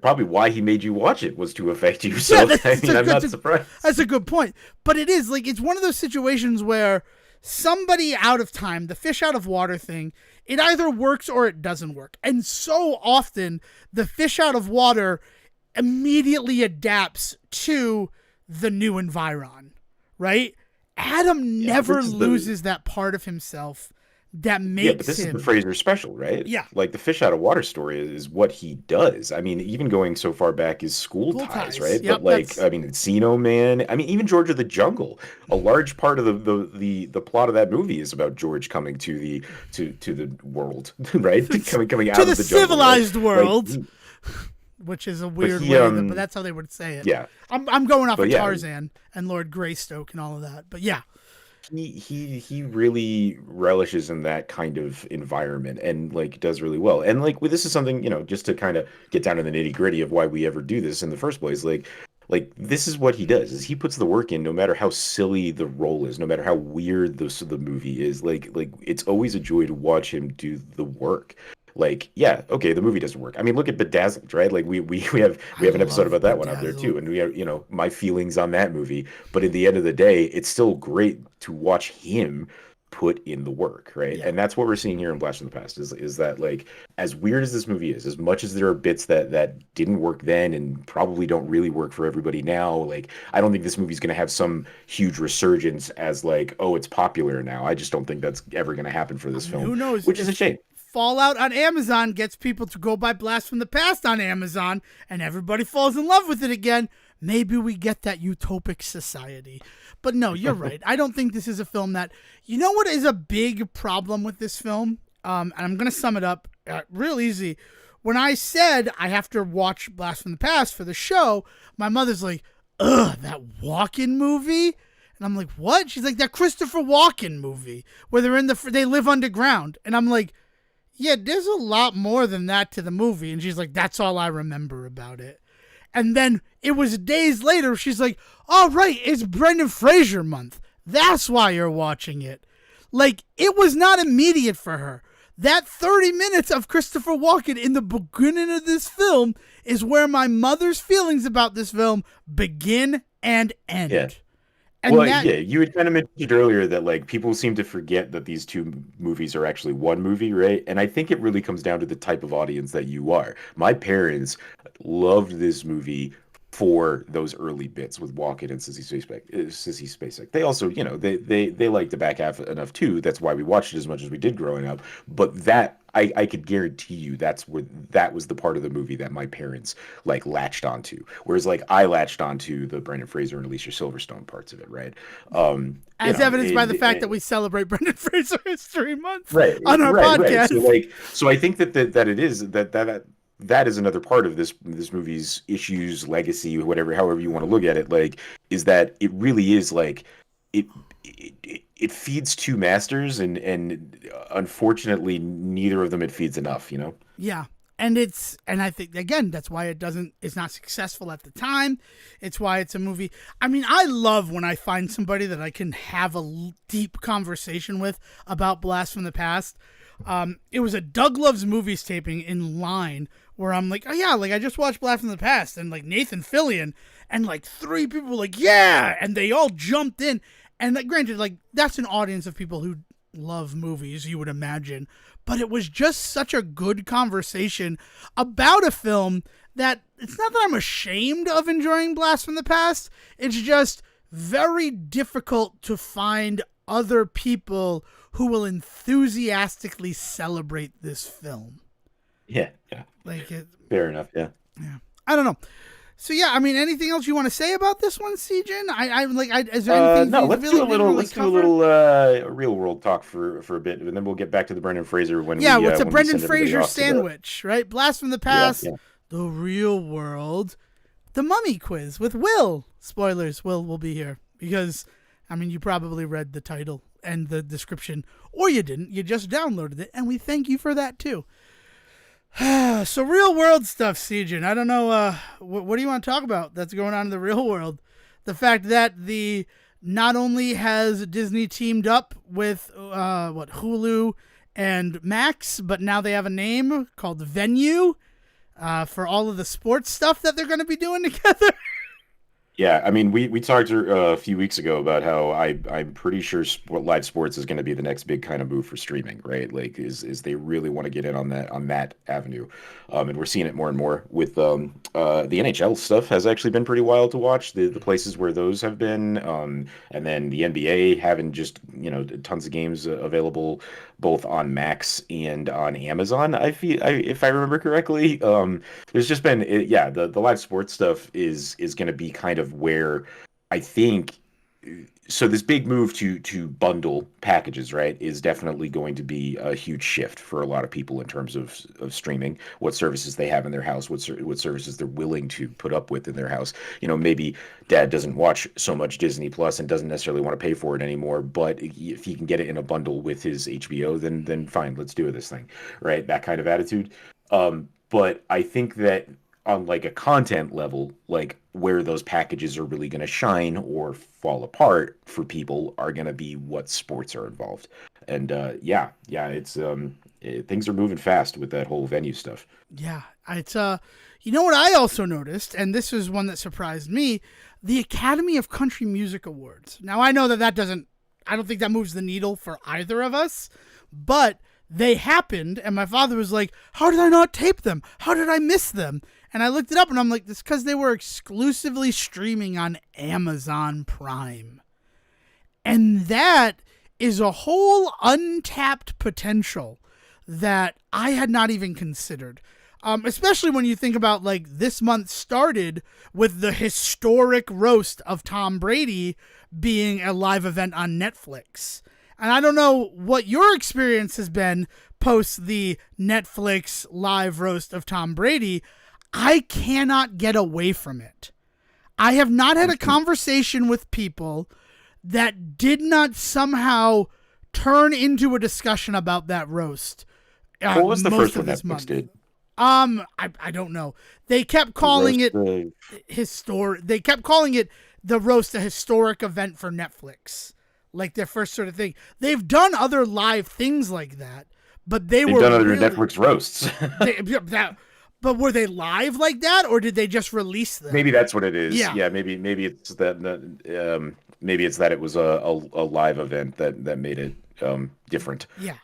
Probably why he made you watch it was to affect you. So, yeah, I'm not surprised. That's a good point. But it is, like, it's one of those situations where somebody out of time, the fish out of water thing, it either works or it doesn't work. And so often, the fish out of water immediately adapts to the new environ, right? Adam never loses that part of himself that makes him. Yeah, but this is the Fraser special, right? Yeah. Like, the fish out of water story is what he does. I mean, even going so far back as School Ties, right? Yep, but like, I mean, Encino Man. I mean, even George of the Jungle. A large part of the plot of that movie is about George coming to the world, right? coming out to of the the jungle, civilized right? world. Like, which is a weird way, but that's how they would say it. Yeah. I'm going off of Tarzan and Lord Greystoke and all of that. But yeah. He really relishes in that kind of environment and like does really well. And like this is something, just to kind of get down to the nitty-gritty of why we ever do this in the first place. Like this is what he does, is he puts the work in no matter how silly the role is, no matter how weird the movie is. Like it's always a joy to watch him do the work. Like, yeah, okay, the movie doesn't work. I mean, look at Bedazzled, right? Like we have an episode about that one out there too, and we have my feelings on that movie. But at the end of the day, it's still great to watch him put in the work, right? Yeah. And that's what we're seeing here in Blast from the Past is that, like, as weird as this movie is, as much as there are bits that didn't work then and probably don't really work for everybody now, like, I don't think this movie's going to have some huge resurgence as like, oh, it's popular now. I just don't think that's ever going to happen for this film. Who knows? Which is a shame. Fallout on Amazon gets people to go buy Blast from the Past on Amazon, and everybody falls in love with it again. Maybe we get that utopic society. But no, you're right. I don't think this is a film that... You know what is a big problem with this film? And I'm going to sum it up real easy. When I said I have to watch Blast from the Past for the show, my mother's like, ugh, that Walken movie? And I'm like, what? She's like, that Christopher Walken movie where they live underground. And I'm like, yeah, there's a lot more than that to the movie. And she's like, that's all I remember about it. And then it was days later, she's like, oh, right, it's Brendan Fraser month. That's why you're watching it. Like, it was not immediate for her. That 30 minutes of Christopher Walken in the beginning of this film is where my mother's feelings about this film begin and end. Yeah. And you had kind of mentioned earlier that like people seem to forget that these two movies are actually one movie, right? And I think it really comes down to the type of audience that you are. My parents loved this movie for those early bits with Walken and Sissy Spacek. They also, they liked the back half enough too. That's why we watched it as much as we did growing up. But that I could guarantee you that was the part of the movie that my parents like latched onto. Whereas like I latched onto the Brendan Fraser and Alicia Silverstone parts of it, right? As evidenced by the fact that we celebrate Brendan Fraser History Month on our podcast. Right. So I think that it is that that is another part of this movie's issues, legacy, whatever, however you want to look at it. Like, is that it really is like it it feeds two masters, and unfortunately, neither of them it feeds enough. You know. Yeah. And I think again that's why it's not successful at the time. It's why it's a movie. I mean, I love when I find somebody that I can have a deep conversation with about Blast from the Past. It was a Doug Loves Movies taping in line where I'm like, oh yeah, like I just watched Blast from the Past, and like Nathan Fillion, and like three people were like, yeah, and they all jumped in. And like, granted, like that's an audience of people who love movies, you would imagine, but it was just such a good conversation about a film that it's not that I'm ashamed of enjoying Blast from the Past. It's just very difficult to find other people who will enthusiastically celebrate this film. Yeah. Like it, Fair enough. Yeah. I don't know. So yeah, I mean, anything else you want to say about this one, Sejohn? Is there anything? No, let's do a little real world talk for a bit, and then we'll get back to the Brendan Fraser when what's a when Brendan we send everybody Fraser off sandwich, right? Blast from the Past, the real world, the Mummy quiz with Will. Spoilers: Will be here because, I mean, you probably read the title and the description, or you didn't. You just downloaded it, and we thank you for that too. So real world stuff, Sejohn. I don't know. What do you want to talk about that's going on in the real world? The fact that not only has Disney teamed up with Hulu and Max, but now they have a name called Venue for all of the sports stuff that they're going to be doing together. Yeah, I mean, we talked a few weeks ago about how I'm pretty sure live sports is going to be the next big kind of move for streaming, right? Like, is they really want to get in on that avenue, and we're seeing it more and more with the NHL stuff has actually been pretty wild to watch the places where those have been, and then the NBA having just tons of games available both on Max and on Amazon. If I remember correctly, there's just been the live sports stuff is going to be kind of where I think so this big move to bundle packages, right, is definitely going to be a huge shift for a lot of people in terms of streaming, what services they have in their house, what services they're willing to put up with in their house. Maybe dad doesn't watch so much Disney Plus and doesn't necessarily want to pay for it anymore, but if he can get it in a bundle with his HBO, then fine, let's do this thing, right? That kind of attitude. But I think that on like a content level, like where those packages are really going to shine or fall apart for people are going to be what sports are involved. And it's things are moving fast with that whole Venue stuff. Yeah, it's you know what I also noticed, and this is one that surprised me, the Academy of Country Music Awards. Now I know that doesn't, I don't think that moves the needle for either of us, but they happened, and my father was like, how did I not tape them? How did I miss them? And I looked it up, and I'm like, this is because they were exclusively streaming on Amazon Prime. And that is a whole untapped potential that I had not even considered. Especially when you think about, like, this month started with the historic roast of Tom Brady being a live event on Netflix. And I don't know what your experience has been post the Netflix live roast of Tom Brady. I cannot get away from it. I have not had a conversation with people that did not somehow turn into a discussion about that roast. What was the first one Netflix did? I don't know. They kept calling it historic. They kept calling it the roast, a historic event for Netflix, like their first sort of thing. They've done other live things like that, but they've done other Netflix roasts. But were they live like that, or did they just release them? Maybe that's what it is. Yeah, maybe it's that. Maybe it's that it was a live event that made it different. Yeah,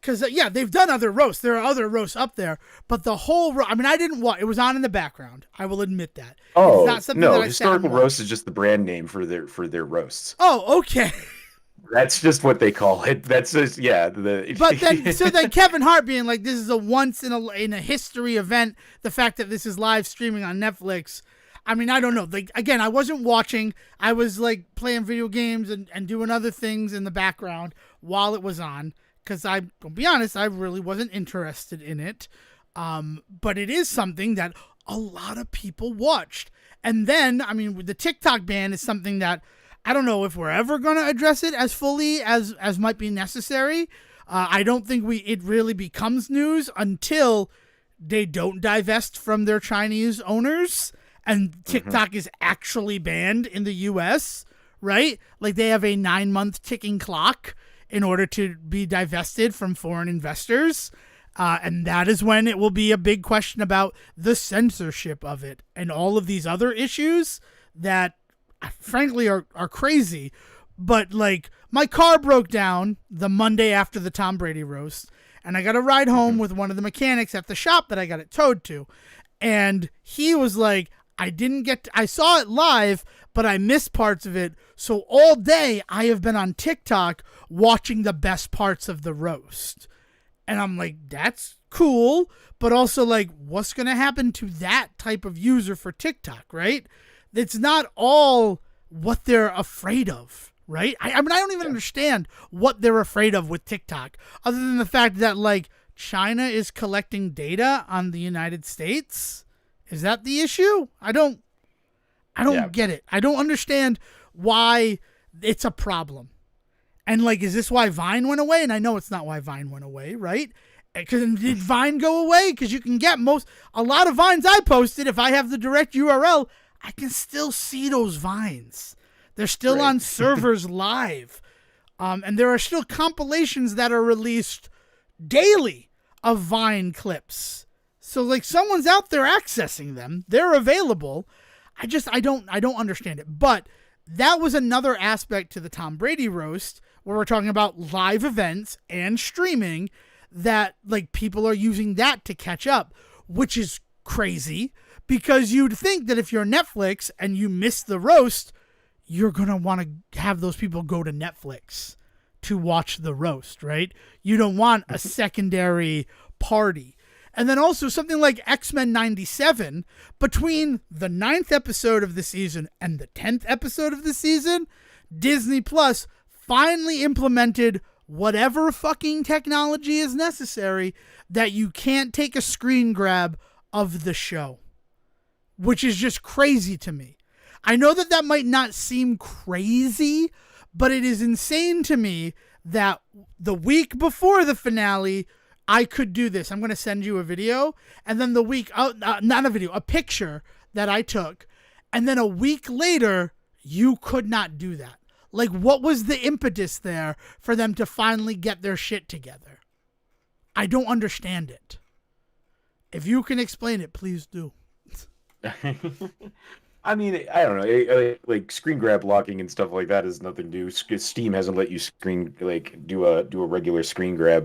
because they've done other roasts. There are other roasts up there, but the whole I mean, I didn't watch. It was on in the background. I will admit that. Oh, it's not something no, historical roast is just the brand name for their roasts. Oh, okay. That's just what they call it. That's just But then Kevin Hart being like, this is a once in a history event. The fact that this is live streaming on Netflix. I mean, I don't know. Like, again, I wasn't watching. I was like playing video games and doing other things in the background while it was on. Because I'm gonna be honest, I really wasn't interested in it. But it is something that a lot of people watched. And then, I mean, the TikTok ban is something that I don't know if we're ever going to address it as fully as might be necessary. I don't think it really becomes news until they don't divest from their Chinese owners and TikTok is actually banned in the US, right? Like they have a 9-month ticking clock in order to be divested from foreign investors. And that is when it will be a big question about the censorship of it and all of these other issues that frankly are crazy. But like my car broke down the Monday after the Tom Brady roast, and I got a ride home with one of the mechanics at the shop that I got it towed to. And he was like, I saw it live, but I missed parts of it. So all day I have been on TikTok watching the best parts of the roast. And I'm like, that's cool, but also like, what's going to happen to that type of user for TikTok, right? It's not all what they're afraid of, right? I mean, I don't even understand what they're afraid of with TikTok, other than the fact that like China is collecting data on the United States. Is that the issue? I don't get it. I don't understand why it's a problem. And like, is this why Vine went away? And I know it's not why Vine went away, right? Because did Vine go away? Because you can get a lot of Vines I posted. If I have the direct URL, I can still see those Vines. They're still on servers live. And there are still compilations that are released daily of Vine clips. So like someone's out there accessing them. They're available. I don't understand it. But that was another aspect to the Tom Brady roast where we're talking about live events and streaming that like people are using that to catch up, which is crazy because you'd think that if you're Netflix and you miss the roast, you're going to want to have those people go to Netflix to watch the roast, right? You don't want a secondary party. And then also something like X-Men 97, between the 9th episode of the season and the 10th episode of the season, Disney Plus finally implemented whatever fucking technology is necessary that you can't take a screen grab of the show, which is just crazy to me. I know that might not seem crazy, but it is insane to me that the week before the finale, I could do this. I'm going to send you a video, and then a picture that I took, and then a week later, you could not do that. Like, what was the impetus there for them to finally get their shit together? I don't understand it. If you can explain it, please do. I mean, I don't know. Like screen grab locking and stuff like that is nothing new. Steam hasn't let you do a regular screen grab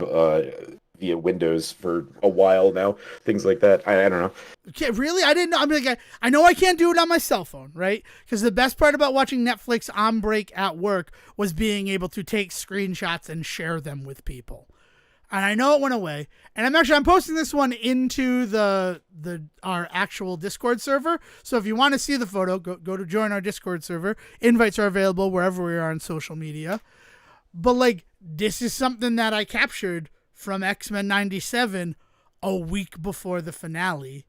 via Windows for a while now. Things like that. I don't know. Okay, really? I didn't know. I mean, like, I know I can't do it on my cell phone, right? Because the best part about watching Netflix on break at work was being able to take screenshots and share them with people. And I know it went away. And I'm posting this one into our actual Discord server. So if you want to see the photo, go to join our Discord server. Invites are available wherever we are on social media. But like, this is something that I captured from X-Men 97 a week before the finale.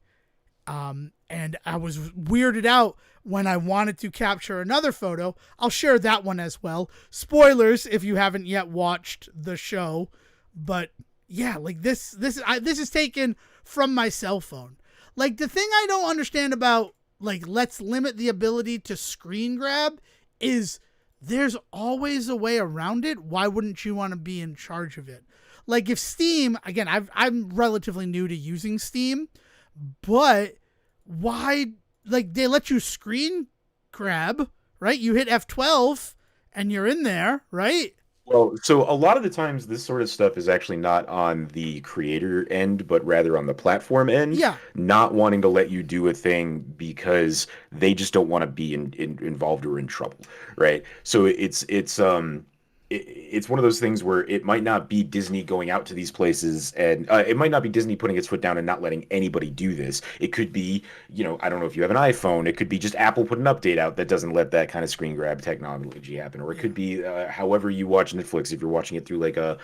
And I was weirded out when I wanted to capture another photo. I'll share that one as well. Spoilers if you haven't yet watched the show. But yeah, like this is taken from my cell phone. Like the thing I don't understand about like let's limit the ability to screen grab is there's always a way around it. Why wouldn't you want to be in charge of it? Like if Steam, again, I'm relatively new to using Steam, but why, like they let you screen grab, right? You hit F12 and you're in there, right? Well, so a lot of the times this sort of stuff is actually not on the creator end, but rather on the platform end. Yeah. Not wanting to let you do a thing because they just don't want to be involved or in trouble, right? So it's one of those things where it might not be Disney going out to these places and it might not be Disney putting its foot down and not letting anybody do this. It could be, I don't know if you have an iPhone, it could be just Apple put an update out that doesn't let that kind of screen grab technology happen. Or it could be however you watch Netflix, if you're watching it through like a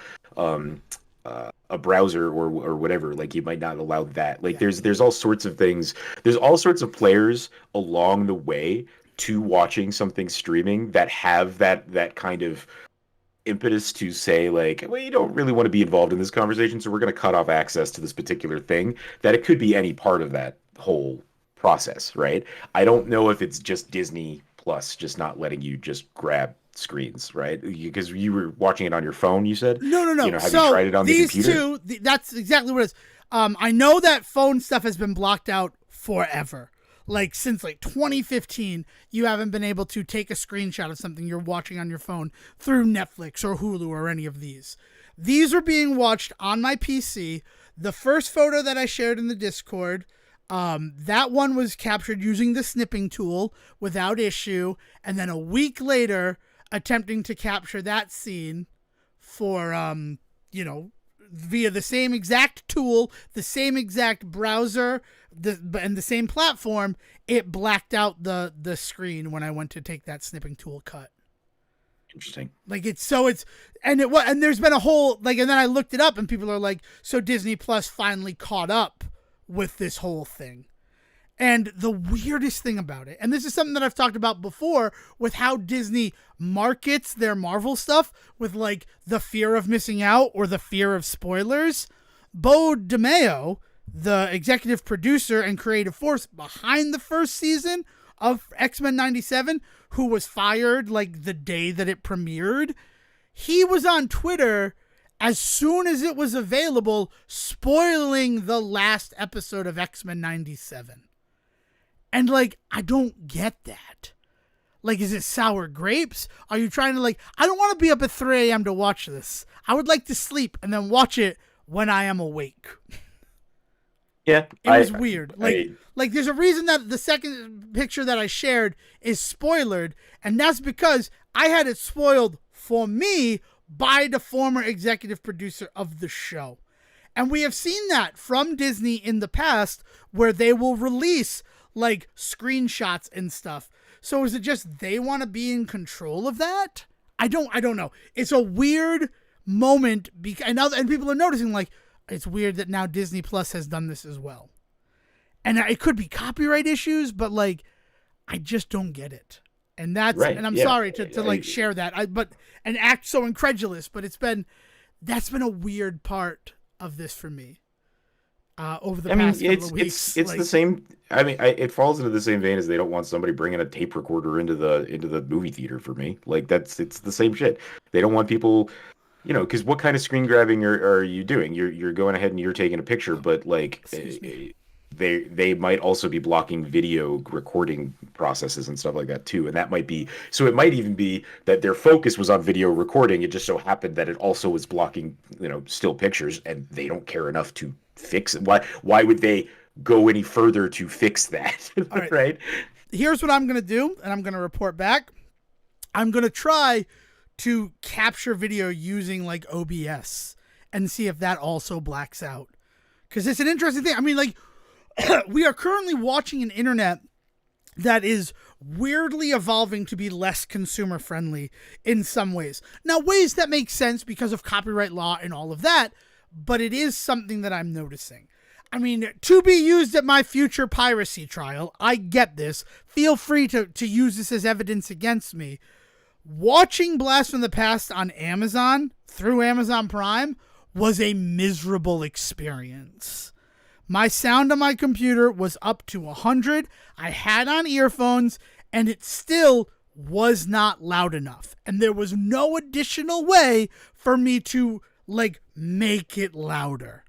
a browser or whatever, like you might not allow that. Like there's all sorts of things. There's all sorts of players along the way to watching something streaming that have that kind of impetus to say like, well, you don't really want to be involved in this conversation, so we're going to cut off access to this particular thing. That it could be any part of that whole process, right? I don't know if it's just Disney Plus just not letting you just grab screens, right? Because you were watching it on your phone, you said? No. You know, have you tried it on the computer? These two, that's exactly what it is. I know that phone stuff has been blocked out forever. Like since like 2015, you haven't been able to take a screenshot of something you're watching on your phone through Netflix or Hulu or any of these. These are being watched on my PC. The first photo that I shared in the Discord, that one was captured using the snipping tool without issue. And then a week later, attempting to capture that scene for, via the same exact tool, the same exact browser, and the same platform, it blacked out the screen when I went to take that snipping tool cut. Interesting. Like and there's been a whole, like, and then I looked it up and people are like, so Disney Plus finally caught up with this whole thing. And the weirdest thing about it, and this is something that I've talked about before with how Disney markets their Marvel stuff with like the fear of missing out or the fear of spoilers. Bo DeMeo, the executive producer and creative force behind the first season of X-Men 97, who was fired like the day that it premiered, he was on Twitter as soon as it was available, spoiling the last episode of X-Men 97. And, like, I don't get that. Like, is it sour grapes? Are you trying to, like, I don't want to be up at 3 a.m. to watch this. I would like to sleep and then watch it when I am awake. Yeah. It was weird. Like, there's a reason that the second picture that I shared is spoilered, and that's because I had it spoiled for me by the former executive producer of the show. And we have seen that from Disney in the past where they will release like screenshots and stuff. So is it just they want to be in control of that? I don't know. It's a weird moment and people are noticing like it's weird that now Disney Plus has done this as well. And it could be copyright issues, but like I just don't get it. And that's right. And I'm sorry to like share that. And act so incredulous, but that's been a weird part of this for me. Over the past couple of weeks. It's the same. I mean, it falls into the same vein as they don't want somebody bringing a tape recorder into the movie theater for me. Like it's the same shit. They don't want people, because what kind of screen grabbing are you doing? You're going ahead and you're taking a picture, but like they might also be blocking video recording processes and stuff like that too. And that might be, so it might even be that their focus was on video recording. It just so happened that it also was blocking, still pictures, and they don't care enough to fix it. Why would they go any further to fix that? Right. Here's what I'm going to do, and I'm going to report back. I'm going to try to capture video using like OBS and see if that also blacks out. Because it's an interesting thing. I mean, like, we are currently watching an internet that is weirdly evolving to be less consumer friendly in some ways. Now, ways that make sense because of copyright law and all of that, but it is something that I'm noticing. I mean, to be used at my future piracy trial, I get this. Feel free to use this as evidence against me. Watching Blast from the Past on Amazon through Amazon Prime was a miserable experience. My sound on my computer was up to 100. I had on earphones, and it still was not loud enough. And there was no additional way for me to, like, make it louder.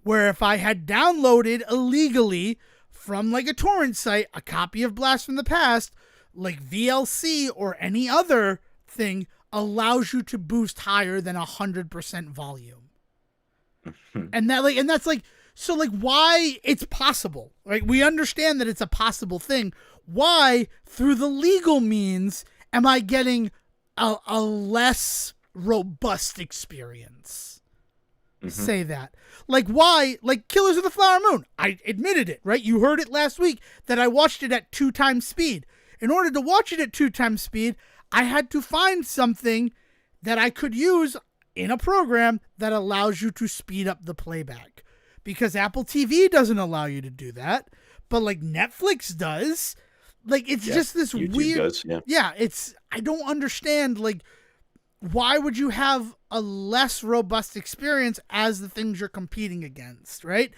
Where if I had downloaded illegally from, like, a torrent site, a copy of Blast from the Past, like VLC or any other thing allows you to boost higher than 100% volume. And that's like, so, like, why it's possible, right? We understand that it's a possible thing. Why, through the legal means, am I getting a less robust experience? Mm-hmm. Say that. Like, why? Like, Killers of the Flower Moon. I admitted it, right? You heard it last week that I watched it at 2 times speed. In order to watch it at 2 times speed, I had to find something that I could use in a program that allows you to speed up the playback. Because Apple TV doesn't allow you to do that, but like Netflix does. Like, it's just this YouTube weird. Does, yeah. I don't understand. Like, why would you have a less robust experience as the things you're competing against, right?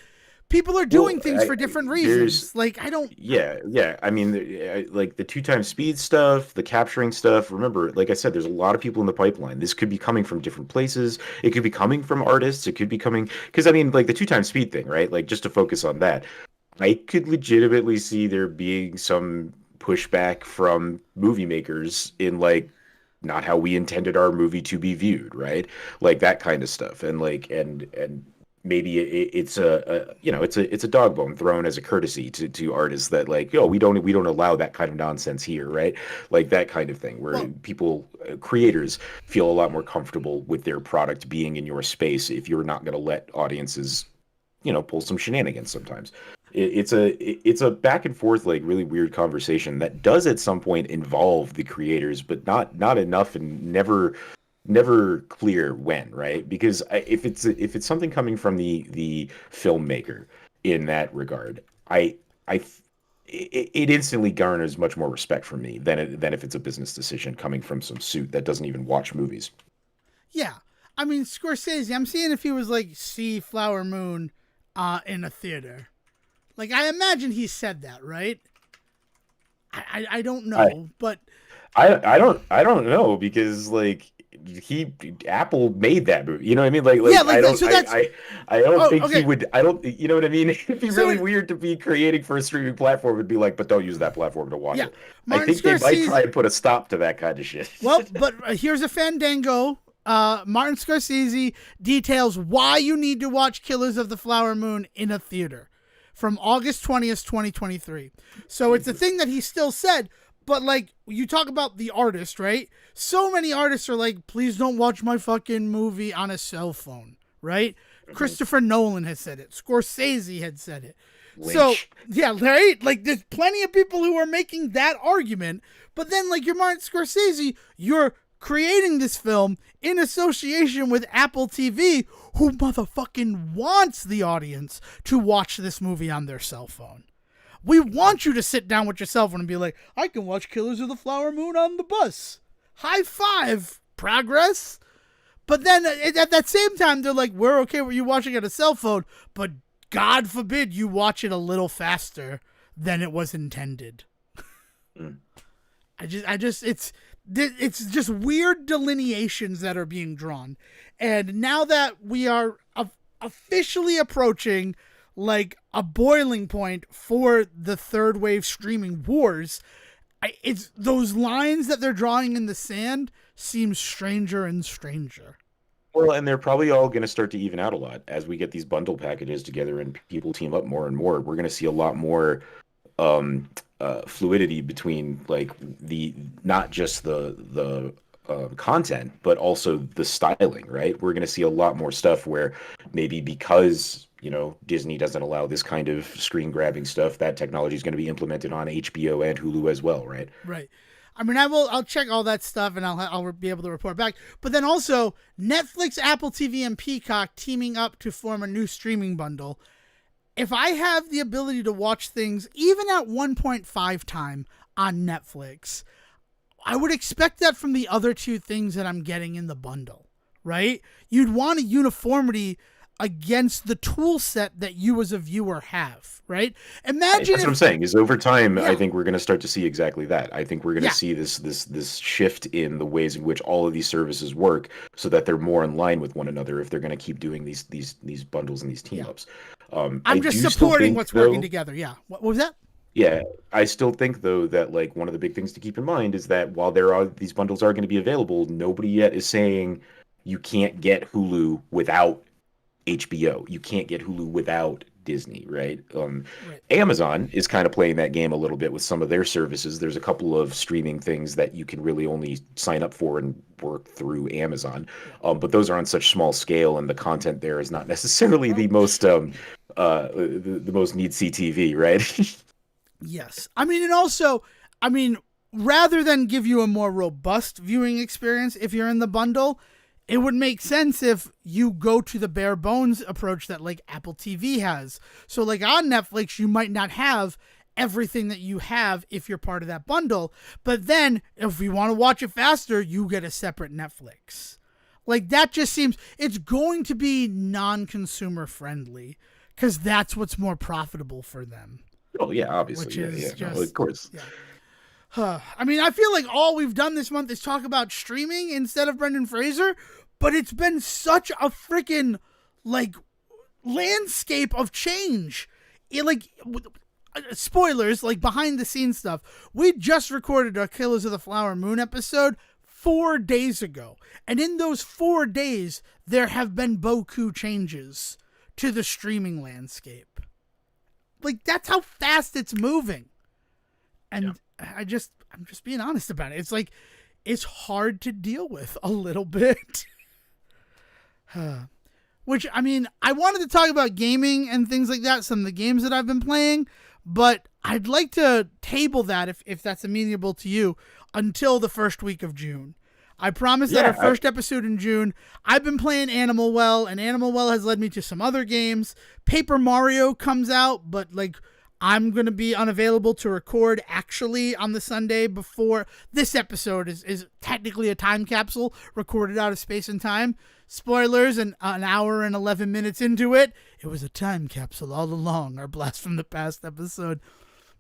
People are doing things for different reasons. Like, I don't. Yeah. I mean, like the 2 times speed stuff, the capturing stuff. Remember, like I said, there's a lot of people in the pipeline. This could be coming from different places. It could be coming from artists. It could be coming because I mean, like the 2 times speed thing, right? Like just to focus on that, I could legitimately see there being some pushback from movie makers in like not how we intended our movie to be viewed, right? Like that kind of stuff, and like and maybe it's it's a dog bone thrown as a courtesy to artists that like, we don't allow that kind of nonsense here, right? Like that kind of thing where people creators feel a lot more comfortable with their product being in your space if you're not going to let audiences pull some shenanigans sometimes. It's a back and forth, like really weird conversation that does at some point involve the creators, but not enough and never clear when, right? Because if it's something coming from the filmmaker in that regard, it instantly garners much more respect from me than if it's a business decision coming from some suit that doesn't even watch movies. Yeah, I mean Scorsese. I'm seeing if he was like see Flower Moon in a theater. Like, I imagine he said that, right? I don't know, but I don't know because like Apple made that movie. You know what I mean? Like yeah, like I don't so that's, I don't think okay. he would. I don't. You know what I mean? It'd be really weird to be creating for a streaming platform and be like, but don't use that platform to watch it. Martin I think Scorsese, they might try and put a stop to that kind of shit. Well, but here's a fandango. Martin Scorsese details why you need to watch Killers of the Flower Moon in a theater from August 20th, 2023. So it's a thing that he still said, but like you talk about the artist, right? So many artists are like, please don't watch my fucking movie on a cell phone, right? Christopher Nolan has said it. Scorsese had said it. Lynch. So, yeah, right? Like, there's plenty of people who are making that argument, but then, like, you're Martin Scorsese, you're creating this film in association with Apple TV, who motherfucking wants the audience to watch this movie on their cell phone. We want you to sit down with your cell phone and be like, I can watch Killers of the Flower Moon on the bus. High five, progress. But then at that same time, they're like, we're okay with you watching it on a cell phone, but God forbid you watch it a little faster than it was intended. It's just weird delineations that are being drawn. And now that we are officially approaching like a boiling point for the third wave streaming wars, it's those lines that they're drawing in the sand seem stranger and stranger. Well, and they're probably all going to start to even out a lot as we get these bundle packages together and people team up more and more. We're going to see a lot more fluidity between like the not just the content, but also the styling, right? We're going to see a lot more stuff where maybe because Disney doesn't allow this kind of screen grabbing stuff, that technology is going to be implemented on HBO and Hulu as well, right? Right. I mean, I'll check all that stuff and I'll be able to report back. But then also Netflix, Apple TV, and Peacock teaming up to form a new streaming bundle. If I have the ability to watch things even at 1.5 time on Netflix, I would expect that from the other two things that I'm getting in the bundle, right? You'd want a uniformity against the tool set that you as a viewer have, right? Imagine that's what I'm saying is over time, I think we're going to start to see exactly that. I think we're going to see this shift in the ways in which all of these services work so that they're more in line with one another if they're going to keep doing these bundles and these team ups. I'm just supporting what's working together. Yeah. What was that? Yeah, I still think though that like one of the big things to keep in mind is that while these bundles are going to be available, nobody yet is saying you can't get Hulu without HBO. You can't get Hulu without Disney, right? Amazon is kind of playing that game a little bit with some of their services. There's a couple of streaming things that you can really only sign up for and work through Amazon, but those are on such small scale, and the content there is not necessarily the most the most need-see TV, right? Yes. I mean, and also, rather than give you a more robust viewing experience if you're in the bundle, it would make sense if you go to the bare bones approach that like Apple TV has. So like on Netflix, you might not have everything that you have if you're part of that bundle. But then if you want to watch it faster, you get a separate Netflix. Like that just seems, it's going to be non-consumer friendly because that's what's more profitable for them. Oh yeah, obviously. Which is just, no, of course. Yeah. I mean, I feel like all we've done this month is talk about streaming instead of Brendan Fraser, but it's been such a freaking like landscape of change. Spoilers, like behind the scenes stuff. We just recorded our Killers of the Flower Moon episode 4 days ago, and in those 4 days, there have been beaucoup changes to the streaming landscape. Like that's how fast it's moving, and. Yeah. I'm just being honest about it. It's like, it's hard to deal with a little bit. Which, I mean, I wanted to talk about gaming and things like that, some of the games that I've been playing, but I'd like to table that if that's amenable to you until the first week of June. I promised that our first episode in June, I've been playing Animal Well, and Animal Well has led me to some other games. Paper Mario comes out, but like, I'm going to be unavailable to record actually on the Sunday before this episode is technically a time capsule recorded out of space and time. Spoilers, an hour and 11 minutes into it, it was a time capsule all along, our Blast from the Past episode.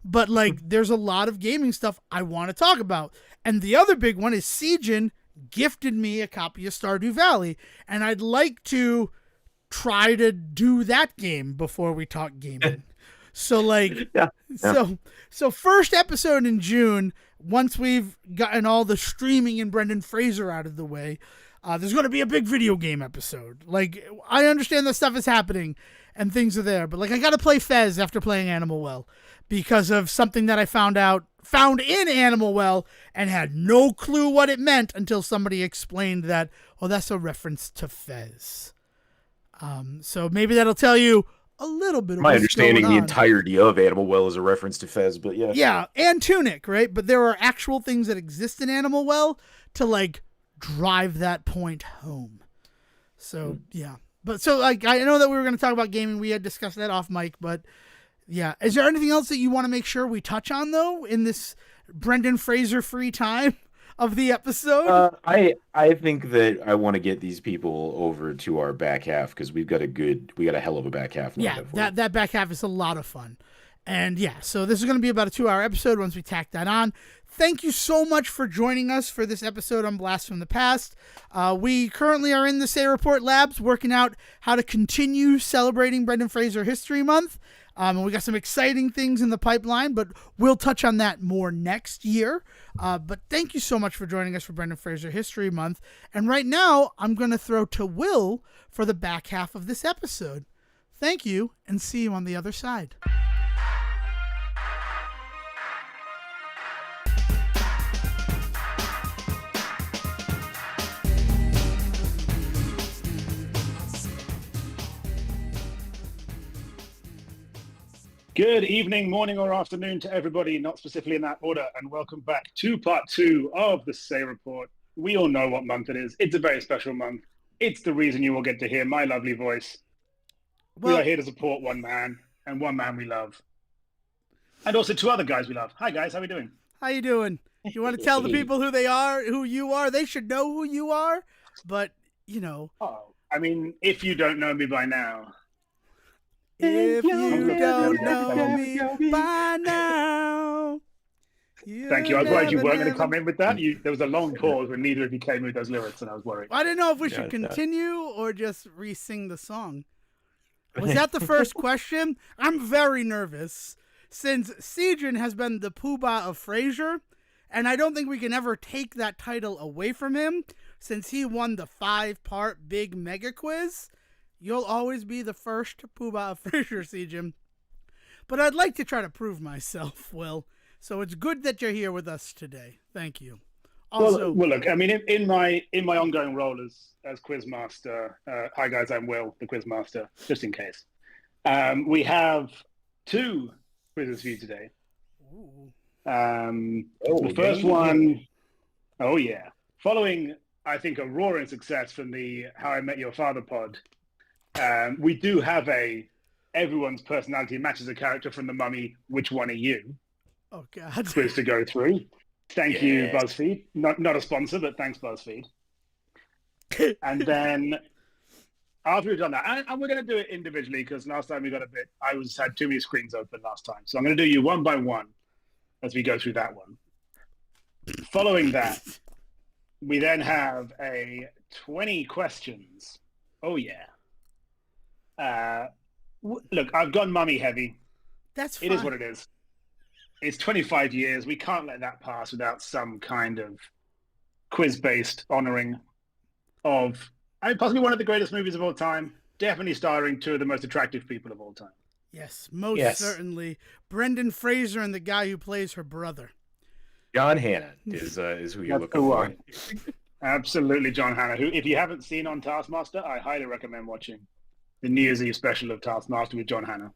But like, there's a lot of gaming stuff I want to talk about. And the other big one is Sejohn gifted me a copy of Stardew Valley, and I'd like to try to do that game before we talk gaming. So like, so first episode in June, once we've gotten all the streaming and Brendan Fraser out of the way, there's going to be a big video game episode. Like, I understand that stuff is happening and things are there, but like, I got to play Fez after playing Animal Well because of something that I found in Animal Well and had no clue what it meant until somebody explained that, oh, that's a reference to Fez. So maybe that'll tell you a little bit of my understanding. The entirety of Animal Well is a reference to Fez, but yeah. Yeah, and Tunic, right? But there are actual things that exist in Animal Well to like drive that point home. So yeah. But so like, I know that we were going to talk about gaming. We had discussed that off mic, but yeah. Is there anything else that you want to make sure we touch on though in this Brendan Fraser free time of the episode? I think that I want to get these people over to our back half because we got a hell of a back half. Yeah, that back half is a lot of fun. And yeah, so this is going to be about a 2-hour episode once we tack that on. Thank you so much for joining us for this episode on Blast from the Past. We currently are in the Say Report Labs working out how to continue celebrating Brendan Fraser History Month. And we got some exciting things in the pipeline, but we'll touch on that more next year. But thank you so much for joining us for Brendan Fraser History Month. And right now, I'm going to throw to Will for the back half of this episode. Thank you, and see you on the other side. Good evening, morning, or afternoon to everybody, not specifically in that order, and welcome back to part 2 of the Say Report. We all know what month it is. It's a very special month. It's the reason you will get to hear my lovely voice. We are here to support one man, and one man we love. And also 2 other guys we love. Hi, guys. How are we doing? How you doing? You want to tell the people who they are, who you are? They should know who you are, but, you know. Oh, I mean, if you don't know me by now... If you don't know me by now. Thank you. I was worried you weren't going to come in with that. There was a long pause when neither of you came with those lyrics, and I was worried. I didn't know if we should continue or just re-sing the song. Was that the first question? I'm very nervous, since Sejohn has been the poobah of Frasier, and I don't think we can ever take that title away from him, since he won the 5-part big mega quiz. You'll always be the first poobah of Frasier, Sejohn. But I'd like to try to prove myself, Will. So it's good that you're here with us today. Thank you. Also, well, look, I mean, in my ongoing role as Quizmaster, hi guys, I'm Will, the Quizmaster, just in case. We have 2 quizzes for you today. The first one, following I think, a roaring success from the How I Met Your Father pod. We do have everyone's personality matches a character from The Mummy. Which one are you? Oh God. Quiz to go through. Thank you, Yes. BuzzFeed. Not a sponsor, but thanks, BuzzFeed. And then after we've done that, and we're going to do it individually because last time we got had too many screens open last time. So I'm going to do you one by one as we go through that one. Following that, we then have a 20 questions. Oh, yeah. Look, I've gone mummy heavy. That's fine. It is what it is. It's 25 years. We can't let that pass without some kind of quiz-based honoring of possibly one of the greatest movies of all time, definitely starring two of the most attractive people of all time. Yes, most certainly. Brendan Fraser and the guy who plays her brother. John Hannah is who you're looking for. Absolutely, John Hannah, who, if you haven't seen on Taskmaster, I highly recommend watching the New Year's Eve special of Taskmaster with John Hannah.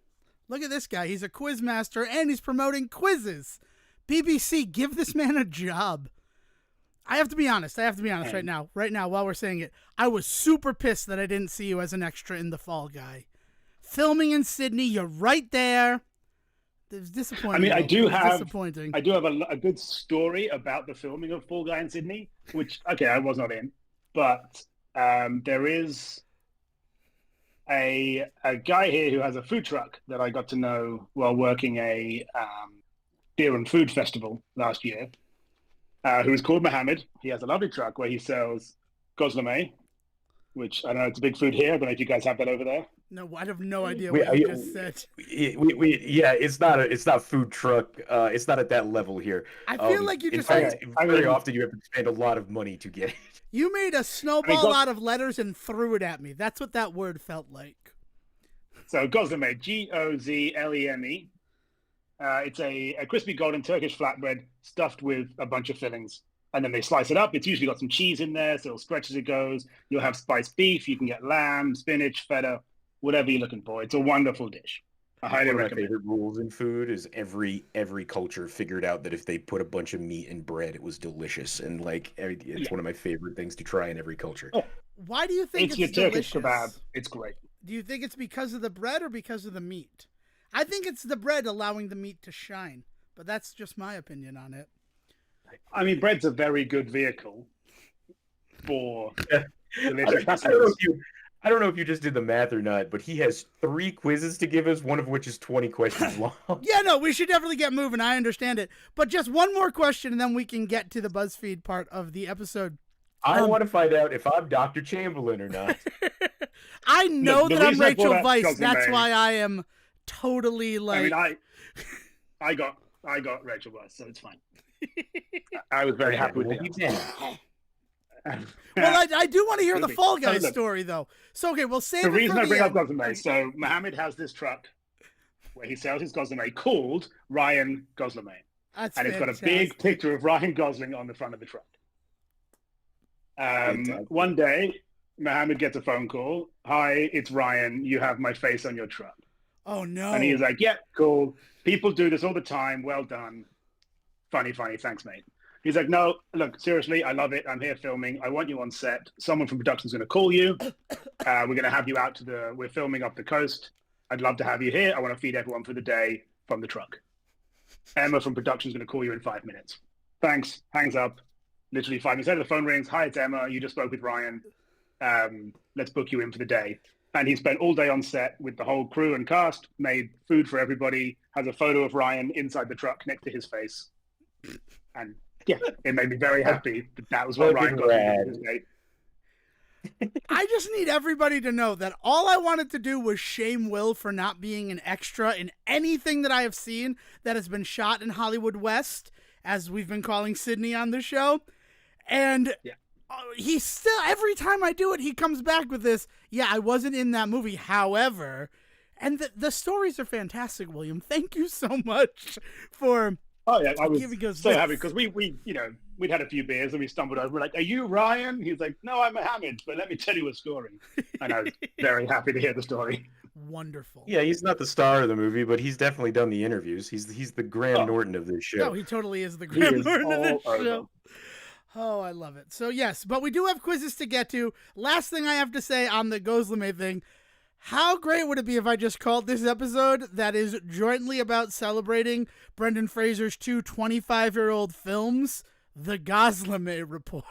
Look at this guy. He's a quizmaster and he's promoting quizzes. BBC, give this man a job. I have to be honest right now, while we're saying it. I was super pissed that I didn't see you as an extra in The Fall Guy. Filming in Sydney, you're right there. It was disappointing. I mean, I do have a good story about the filming of Fall Guy in Sydney, which, okay, I was not in. But there is a guy here who has a food truck that I got to know while working a beer and food festival last year, who is called Mohammed. He has a lovely truck where he sells gozleme, which I don't know, it's a big food here. I don't know if you guys have that over there. No, I have no idea what you just said. It's not food truck. It's not at that level here. I feel like you just very often you have to spend a lot of money to get it. You made a snowball out of letters and threw it at me. That's what that word felt like. So gozleme, Gozleme. It's a crispy golden Turkish flatbread stuffed with a bunch of fillings. And then they slice it up. It's usually got some cheese in there, so it'll stretch as it goes. You'll have spiced beef. You can get lamb, spinach, feta, whatever you're looking for. It's a wonderful dish. I highly recommend. One of my favorite rules in food is every culture figured out that if they put a bunch of meat in bread, it was delicious. And it's one of my favorite things to try in every culture. Oh, why do you think it's your delicious? Turkish kebab? It's great. Do you think it's because of the bread or because of the meat? I think it's the bread allowing the meat to shine, but that's just my opinion on it. I mean, bread's a very good vehicle for delicious I don't know if you just did the math or not, but he has 3 quizzes to give us, one of which is 20 questions long. Yeah, no, we should definitely get moving. I understand it. But just one more question, and then we can get to the BuzzFeed part of the episode. I want to find out if I'm Dr. Chamberlain or not. I know that I'm Rachel Weisz. That's why I am totally like... I mean, I got Rachel Weisz, so it's fine. I was very happy with it. Well, I do want to hear the Fall Guys story, though. So, okay, we'll save the reason I bring up gozleme. So, Mohammed has this truck where he sells his gozleme called Ryan Gozleme. That's and it's got a big picture of Ryan Gosling on the front of the truck. One day, Mohammed gets a phone call. Hi, it's Ryan. You have my face on your truck. Oh, no. And he's like, yeah, cool. People do this all the time. Well done. Funny. Thanks, mate. He's like, no, look, seriously, I love it. I'm here filming. I want you on set. Someone from production's going to call you. We're going to have you out we're filming up the coast. I'd love to have you here. I want to feed everyone for the day from the truck. Emma from production's going to call you in 5 minutes. Thanks. Hangs up. Literally 5 minutes later, the phone rings. Hi, it's Emma. You just spoke with Ryan. Let's book you in for the day. And he spent all day on set with the whole crew and cast, made food for everybody, has a photo of Ryan inside the truck next to his face. And yeah, it made me very happy that was what Ryan got to do. I just need everybody to know that all I wanted to do was shame Will for not being an extra in anything that I have seen that has been shot in Hollywood West, as we've been calling Sydney on the show. And he still, every time I do it, he comes back with this, yeah, I wasn't in that movie, however. And the stories are fantastic, William. Thank you so much for... Oh yeah, I was so happy because we'd had a few beers and we stumbled over. We're like, "Are you Ryan?" He's like, "No, I'm Mohammed, but let me tell you a story." And I was very happy to hear the story. Wonderful. Yeah, he's not the star of the movie, but he's definitely done the interviews. He's the Graham Norton of this show. No, he totally is the Graham Norton of this show. Oh, I love it. So, yes, but we do have quizzes to get to. Last thing I have to say on the Gozleme thing, how great would it be if I just called this episode that is jointly about celebrating Brendan Fraser's two 25-year-old films, The Gozleme Report?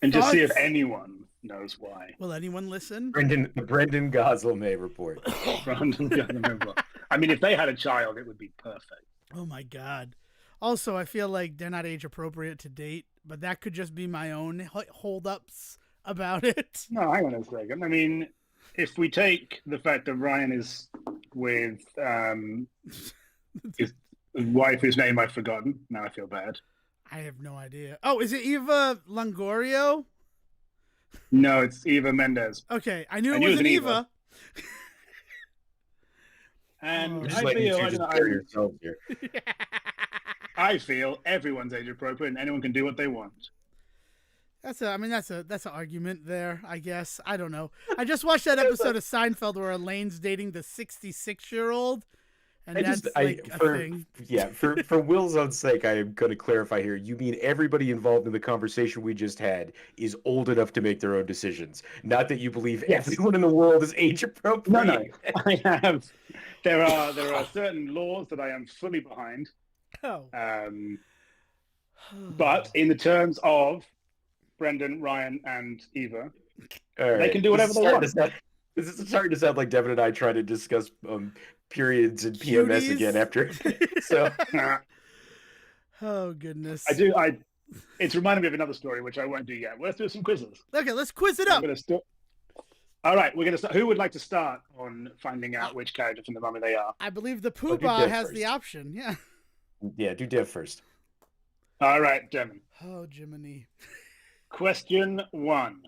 And just see if anyone knows why. Will anyone listen? The Brendan Gozleme Report. Brendan Gozleme Report. I mean, if they had a child, it would be perfect. Oh, my God. Also, I feel like they're not age appropriate to date, but that could just be my own holdups about it. No, hang on a second. I mean, if we take the fact that Ryan is with his wife, whose name I've forgotten, now I feel bad. I have no idea. Oh, is it Eva Longoria? No, it's Eva Mendes. Okay, I knew it was an Eva. And Just letting you just carry yourself here. I feel everyone's age appropriate and anyone can do what they want. That's an argument there, I guess. I don't know. I just watched that episode of Seinfeld where Elaine's dating the 66-year-old, and a thing. Yeah, for Will's own sake, I am going to clarify here. You mean everybody involved in the conversation we just had is old enough to make their own decisions, not that you believe everyone in the world is age appropriate. No, I have. There are certain laws that I am fully behind. Oh. But in the terms of Brendan, Ryan, and Eva, they can do whatever they want. This is starting to sound like Devon and I try to discuss periods and PMS Cuties. again after. So, oh goodness. It's reminding me of another story which I won't do yet. Let's do some quizzes. Okay, let's quiz it up. All right, we're gonna start. Who would like to start on finding out which character from the Mummy they are? I believe the Poobah has the option. Yeah. Yeah, do Dev first. All right, Devon. Oh, Jiminy. Question 1.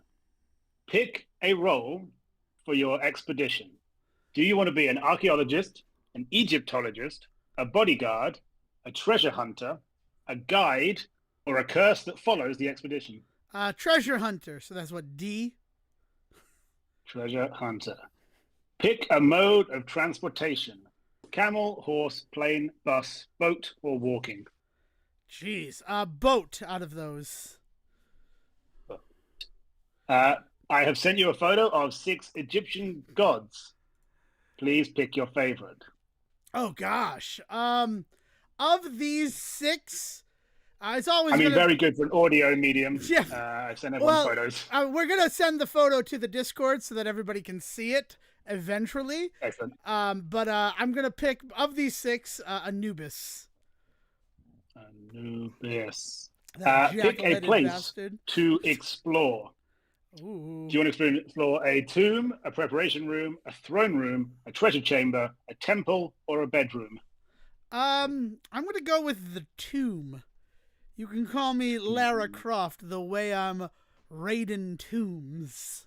Pick a role for your expedition. Do you want to be an archaeologist, an Egyptologist, a bodyguard, a treasure hunter, a guide, or a curse that follows the expedition? Treasure hunter. So that's what, D? Treasure hunter. Pick a mode of transportation. Camel, horse, plane, bus, boat, or walking? Jeez. Boat out of those. I have sent you a photo of 6 Egyptian gods. Please pick your favorite. Oh, gosh. Of these 6... it's always very good for an audio medium. Yeah. I've sent everyone photos. We're going to send the photo to the Discord so that everybody can see it eventually. Excellent. But I'm going to pick, of these 6, Anubis. Anubis. Pick a place to explore. Ooh. Do you want to explore a tomb, a preparation room, a throne room, a treasure chamber, a temple, or a bedroom? I'm going to go with the tomb. You can call me Lara Croft the way I'm raiding tombs.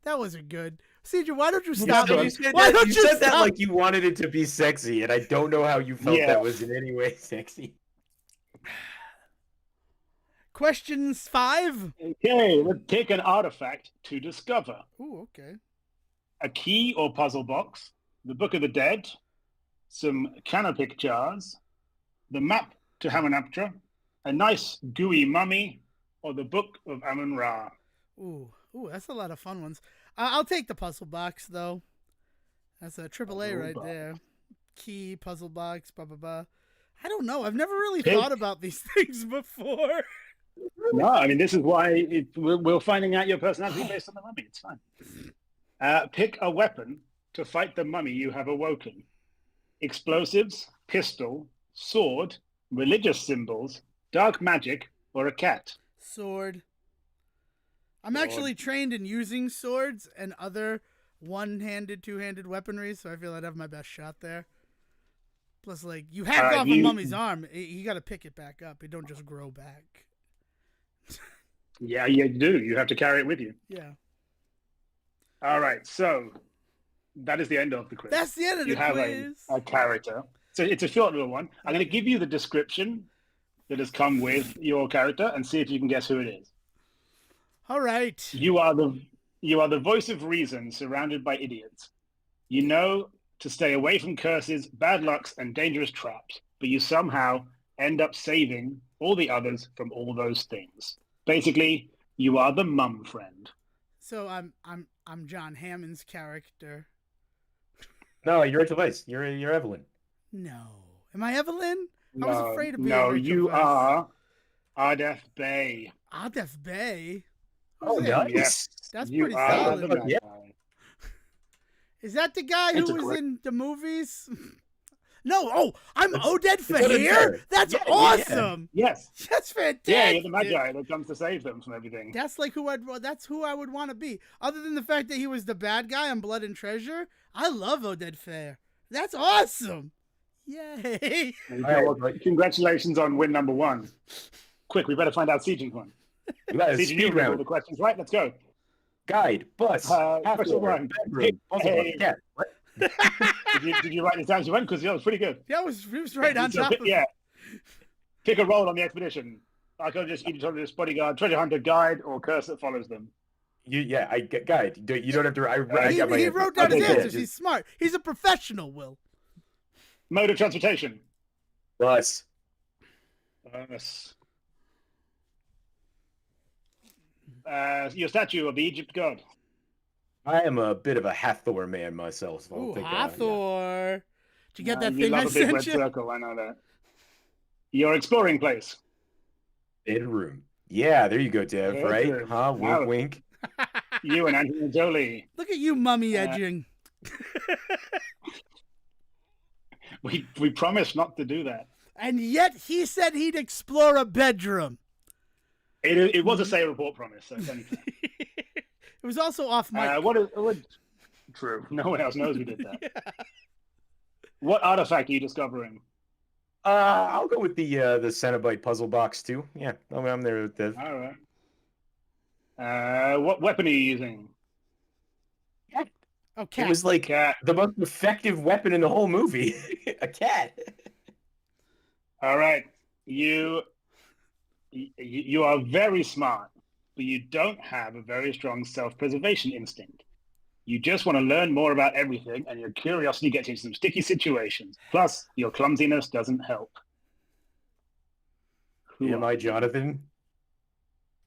That wasn't good. CJ, why don't you stop me? You said that like you wanted it to be sexy, and I don't know how you felt that was in any way sexy. Questions 5? Okay, let's take an artifact to discover. Ooh, okay. A key or puzzle box, the Book of the Dead, some canopic jars, the map to Hamunaptra, a nice gooey mummy, or the Book of Amun-Ra. Ooh, that's a lot of fun ones. I'll take the puzzle box, though. That's a AAA right there. Key, puzzle box, blah, blah, blah. I don't know. I've never really thought about these things before. No, I mean, this is why we're finding out your personality based on the mummy. It's fine. Pick a weapon to fight the mummy you have awoken. Explosives, pistol, sword, religious symbols, dark magic, or a cat. Sword. I'm actually trained in using swords and other one-handed, two-handed weaponry, so I feel I'd have my best shot there. Plus, like, you hack off a mummy's arm, you got to pick it back up. It don't just grow back. Yeah, you do. You have to carry it with you. Yeah. All right, so that is the end of the quiz. That's the end of the quiz. You have a character. So it's a short little one. I'm going to give you the description that has come with your character and see if you can guess who it is. All right. You are the voice of reason surrounded by idiots. You know to stay away from curses, bad lucks, and dangerous traps. but you somehow end up saving all the others from all those things. Basically, you are the mum friend. So I'm John Hammond's character. No, you're Rachel Weisz. You're Evelyn. No. Am I Evelyn? I No, was afraid of being no, Rachel you Weisz. are Ardeth Bay. Ardeth Bay. Oh, Who's nice. that? Yes. That's You pretty are solid. the bad Yeah. guy. Is that the guy It's who a was great- in the movies? No. Oh, I'm Oded Oded Fehr. Fehr. That's Yeah, awesome. Yes. That's fantastic. Yeah, you're the mad guy that comes to save them from everything. That's like that's who I would want to be. Other than the fact that he was the bad guy on Blood and Treasure, I love Oded Fehr. That's awesome. Yay. Well, congratulations on win number 1. Quick, we better find out Sejohn's one. We got a Sejohn, speed you have all the round. questions right. Let's go. Guide, bus, half question hour, one. bedroom, puzzle box, Hey. cat. What? Did you write this down as you went? Because that was pretty good. That was he was right on So, top of yeah. Pick a role on the expedition. I could just either this bodyguard, treasure hunter, guide, or curse that follows them. I get guide. You don't have to. I got my He answer. wrote down his Okay, answers. just He's smart. He's a professional, Will. Mode of transportation. bus. Yes. Your statue of the Egypt god. I am a bit of a Hathor man myself. So I'll Ooh, take Hathor. Did you get that you thing I love a big red sent you? circle. I know that. Your exploring place. Bedroom. Yeah, there you go, Dev. Right? Bedroom. Huh? Wink, Wow. wink. You and Angelina Jolie. Look at you, mummy edging. We promised not to do that. And yet he said he'd explore a bedroom. It was a say report promise. So it's anything. It was also off mic. True. No one else knows we did that. What artifact are you discovering? I'll go with the Cenobite puzzle box too. Yeah, I'm there with Dev. All right. What weapon are you using? Oh, It cat. was like Cat. the most effective weapon in the whole movie. A cat. All right. You are very smart, but you don't have a very strong self-preservation instinct. You just want to learn more about everything, and your curiosity gets you into some sticky situations. Plus, your clumsiness doesn't help. Am I Jonathan?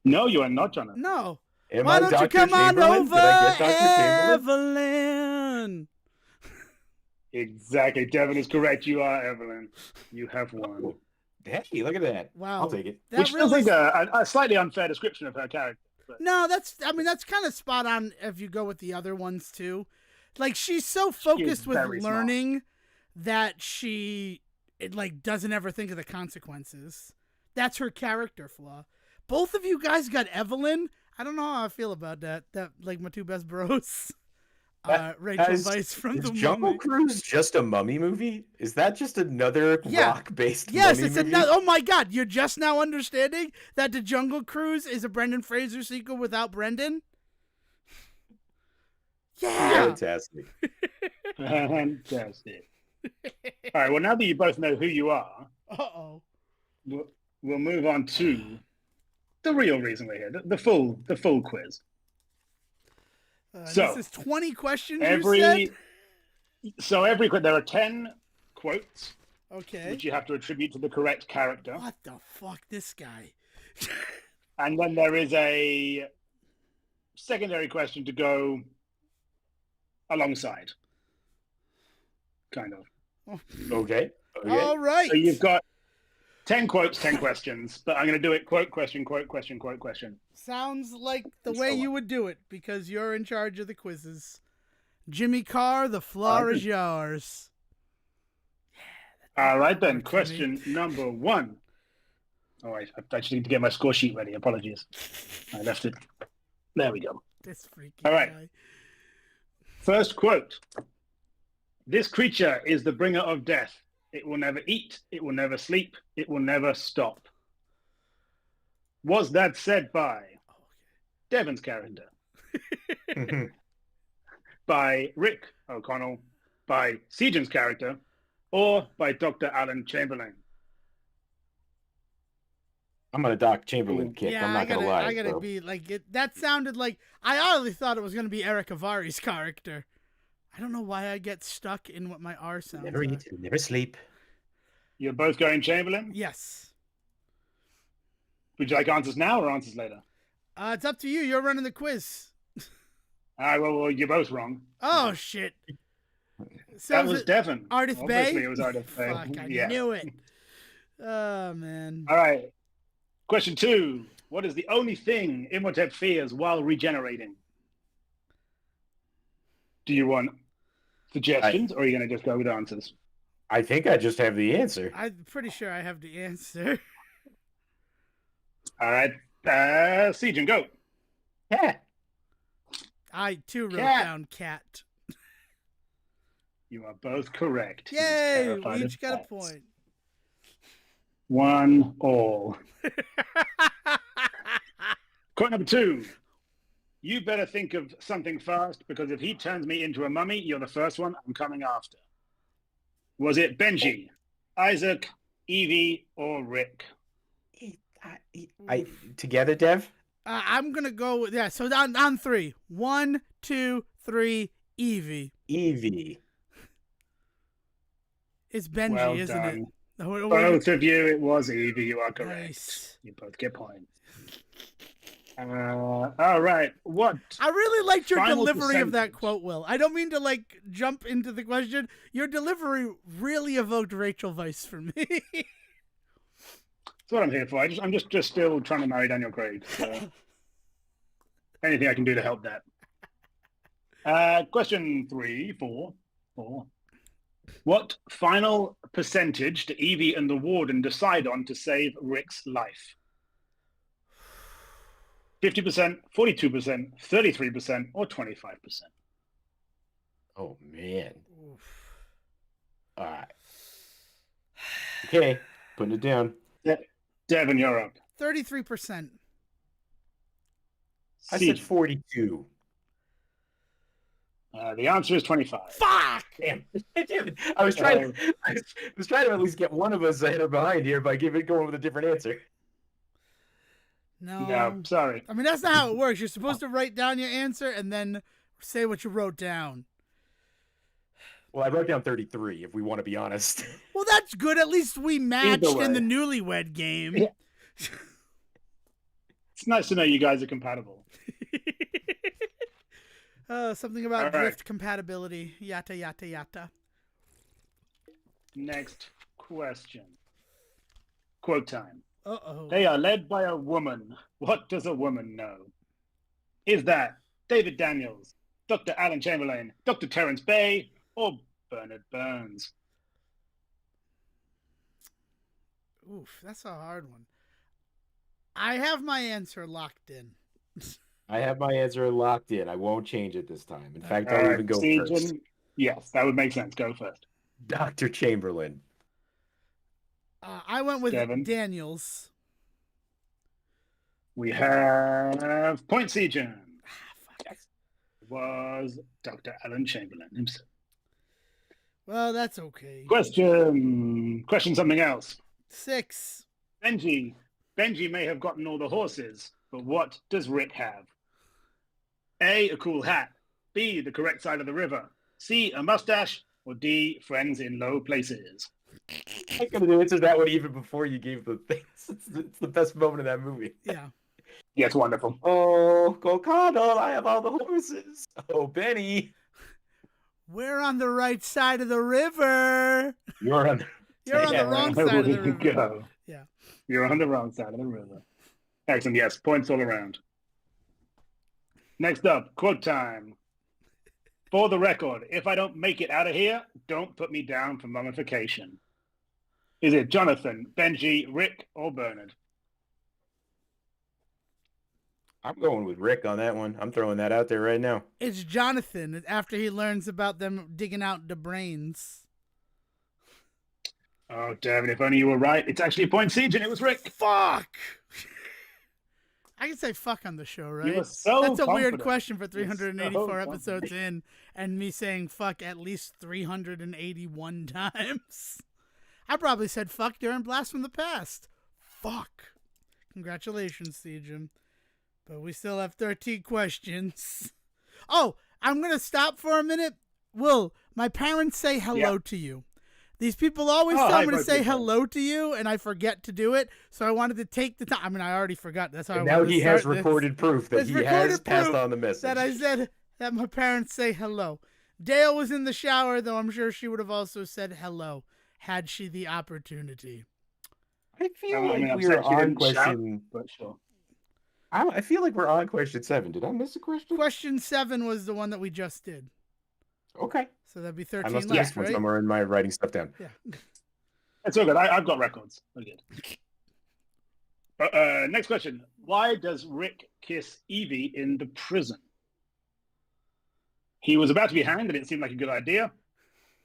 No, you are not, Jonathan. No. Am Why I don't Dr. you come on Chamberlain? over, Did I get Dr. Chamberlain? Evelyn? Exactly. Devon is correct. You are Evelyn. You have won. Oh, hey, look at that. Wow. I'll take it. That Which feels really like a slightly unfair description of her character. But No, that's kind of spot on if you go with the other ones too. Like she's so focused with very smart. learning that it doesn't ever think of the consequences. That's her character flaw. Both of you guys got Evelyn. I don't know how I feel about that. That like my two best bros. Rachel Weisz from Is the Jungle Mummy. Cruise just a mummy movie? Is that just another Yeah. rock-based Yes, mummy it's movie? another. Oh my God! You're just now understanding that the Jungle Cruise is a Brendan Fraser sequel without Brendan. Yeah. Fantastic. fantastic. All right. Well, now that you both know who you are, Uh-oh. we'll move on to the real reason we're here, the full quiz. So, this is 20 questions. You Every said? there are 10 quotes Okay. which you have to attribute to the correct character, What the fuck, this guy? and then there is a secondary question to go alongside, kind of. Okay. All right. So you've got 10 quotes, 10 questions, but I'm going to do it quote, question, quote, question, quote, question. Sounds like the And way so you on. would do it because you're in charge of the quizzes. Jimmy Carr, the floor is yours. All right, then. Jimmy. Question number 1. Oh, I actually need to get my score sheet ready. Apologies. I left it. There we go. This freaking All right. guy. First quote. This creature is the bringer of death. It will never eat. It will never sleep. It will never stop. Was that said by Devon's character, by Rick O'Connell, by Sejohn's character, or by Dr. Alan Chamberlain? I'm on a Doc Chamberlain kick. Yeah, I'm not gonna lie. I gotta bro. be like it. That sounded like I honestly thought it was gonna be Eric Avari's character. I don't know why I get stuck in what my R sounds. Never are. eat, never sleep. You're both going Chamberlain? Yes. Would you like answers now or answers later? It's up to you. You're running the quiz. All right, well, you're both wrong. Oh, shit. So That was Devon. Ardith Obviously, Bay? it was Ardith Bay. Fuck, I Yeah. knew it. Oh, man. All right. Question 2. What is the only thing Imhotep fears while regenerating? Do you want suggestions, or are you going to just go with answers? I think I just have the answer. I'm pretty sure I have the answer. All right. Sejohn, go. Yeah. I, too, wrote Cat. down cat. You are both correct. He's Yay! terrified We of each got a cats. point. 1-1. Quote number 2. You better think of something fast, because if he turns me into a mummy, you're the first one I'm coming after. Was it Benji, Isaac, Evie, or Rick? I together, Dev? I'm going to go with, yeah, so on 3. 1, 2, 3, Evie. Evie. It's Benji, Well isn't done. it? Both of you, it was Evie. You are correct. Nice. You both get points. All right. What? I really liked your Final delivery of that percentage. quote, Will. I don't mean to, like, jump into the question. Your delivery really evoked Rachel Weisz for me. That's what I'm here for. I'm just still trying to marry Daniel Craig. So anything I can do to help that. Question 3, 4. What final percentage do Evie and the warden decide on to save Rick's life? 50%, 42%, 33%, or 25%? Oh man. Oof. All right. Okay, putting it down. Devon, you're up. 33%. I said 42. The answer is 25. Fuck! Damn. Damn it. I was trying to at least get one of us ahead or behind here by going with a different answer. No. No, sorry. I mean, that's not how it works. You're supposed to write down your answer and then say what you wrote down. Well, I wrote down 33, if we want to be honest. Well, that's good. At least we matched way. in the newlywed game. Yeah. It's nice to know you guys are compatible. Something about All right. drift compatibility. Yata, yata, yata. Next question. Quote time. Uh-oh. They are led by a woman. What does a woman know? Is that David Daniels, Dr. Alan Chamberlain, Dr. Terence Bay, or Bernard Burns? Oof, that's a hard one. I have my answer locked in. I have my answer locked in. I won't change it this time. In fact, All I'll right, even go Sejohn, first. Yes, that would make sense. Go first. Dr. Chamberlain. I went with Devon? Daniels. We have point Sejohn. Fuck. It was Dr. Alan Chamberlain himself. Well, that's okay. Question something else. 6. Benji may have gotten all the horses, but what does Rick have? A cool hat. B, the correct side of the river. C, a mustache. Or D, friends in low places. I could have answered that one even before you gave the things. It's the best moment of that movie. Yeah. Yeah, it's wonderful. Oh, Golcano, I have all the horses. Oh, Benny. We're on the right side of the river. You're on the... You're on the wrong side of the There you river. go. Yeah. You're on the wrong side of the river. Excellent. Yes, points all around. Next up, quote time. For the record, if I don't make it out of here, don't put me down for mummification. Is it Jonathan, Benji, Rick, or Bernard? I'm going with Rick on that one. I'm throwing that out there right now. It's Jonathan after he learns about them digging out the brains. Oh, Devin, if only you were right. It's actually point Siege, and it was Rick. Fuck! I can say fuck on the show, right? You were so That's a weird confident. question for You're 384 so episodes in, and me saying fuck at least 381 times. I probably said fuck during Blast from the Past. Fuck. Congratulations, Sejohn. But we still have 13 questions. Oh, I'm going to stop for a minute. Will, my parents say hello to you. These people always Oh, tell hi, me to both say people. hello to you, and I forget to do it. So I wanted to take the time. I mean, I already forgot. That's how And I now wanted he to has start this. recorded proof that There's he has recorded passed proof on the message. that I said that my parents say hello. Dale was in the shower, though I'm sure she would have also said hello had she the opportunity. I feel I like mean, I'm we are upset she on didn't shout, question. but sure. I feel like we're on question 7. Did I miss a question? Question 7 was the one that we just did. Okay. So that'd be I 13 must have left, missed one right? somewhere in my writing stuff down. Yeah. It's all good. I've got records. We're good. Next question. Why does Rick kiss Evie in the prison? He was about to be hanged and it seemed like a good idea.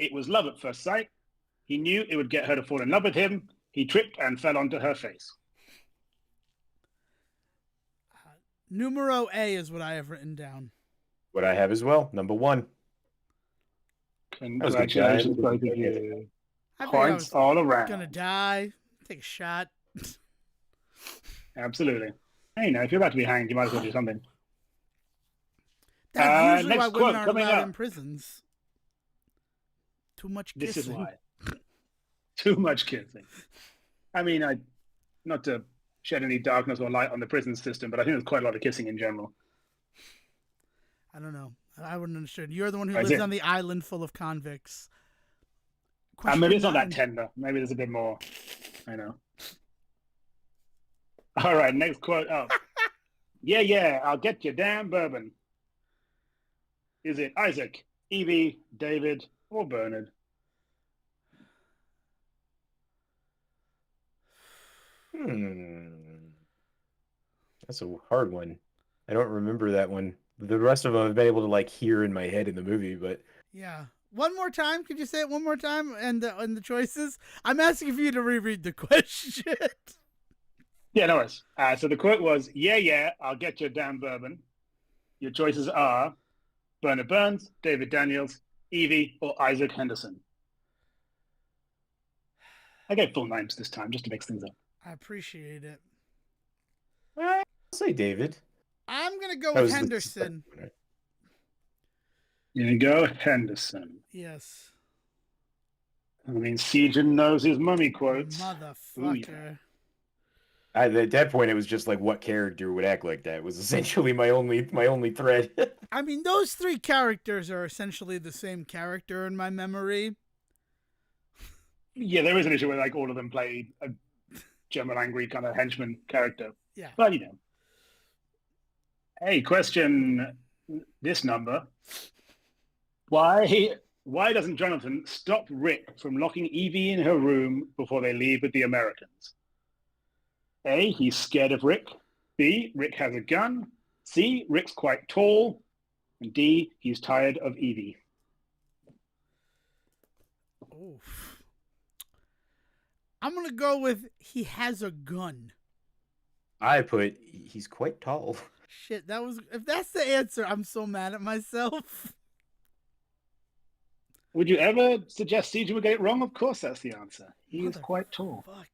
It was love at first sight. He knew it would get her to fall in love with him. He tripped and fell onto her face. Numero A is what I have written down. What I have as well. Number 1. Congratulations, good, both guys. of you. I figured I Points was all around. gonna die. Take a shot. Absolutely. Hey, you know, if you're about to be hanged, you might as well do something. That's usually why next women quote aren't coming allowed up. in prisons. Too much This kissing. is why. Too much kissing. I mean, not to shed any darkness or light on the prison system, but I think there's quite a lot of kissing in general. I don't know. I wouldn't understand. You're the one who That's lives it. on the island full of convicts. Maybe it's not that Question 9. tender. Maybe there's a bit more. I know. All right, next quote up. Yeah, I'll get you damn bourbon. Is it Isaac, Evie, David, or Bernard? That's a hard one. I don't remember that one. The rest of them I've been able to like hear in my head in the movie, but Yeah. One more time. Could you say it one more time? And the choices? I'm asking for you to reread the question. Yeah, no worries. So the quote was, yeah, I'll get you damn bourbon. Your choices are Bernard Burns, David Daniels, Evie, or Isaac Henderson. I gave full names this time just to mix things up. I appreciate it. I'll say David. I'm going to go That with was the Henderson. second one, right? Here you go, Henderson. Yes. I mean, Sejohn knows his mummy quotes. Motherfucker. At that point, it was just like, what character would act like that? It was essentially my only thread. I mean, those 3 characters are essentially the same character in my memory. Yeah, there is an issue where like all of them play a German angry kind of henchman character. Yeah. But you know. Hey, question this number. Why doesn't Jonathan stop Rick from locking Evie in her room before they leave with the Americans? A, he's scared of Rick. B, Rick has a gun. C, Rick's quite tall. And D, he's tired of Evie. Oof. I'm going to go with he has a gun. I put he's quite tall. Shit, if that's the answer, I'm so mad at myself. Would you ever suggest Sejohn would get it wrong? Of course that's the answer. He is quite tall. Fuck.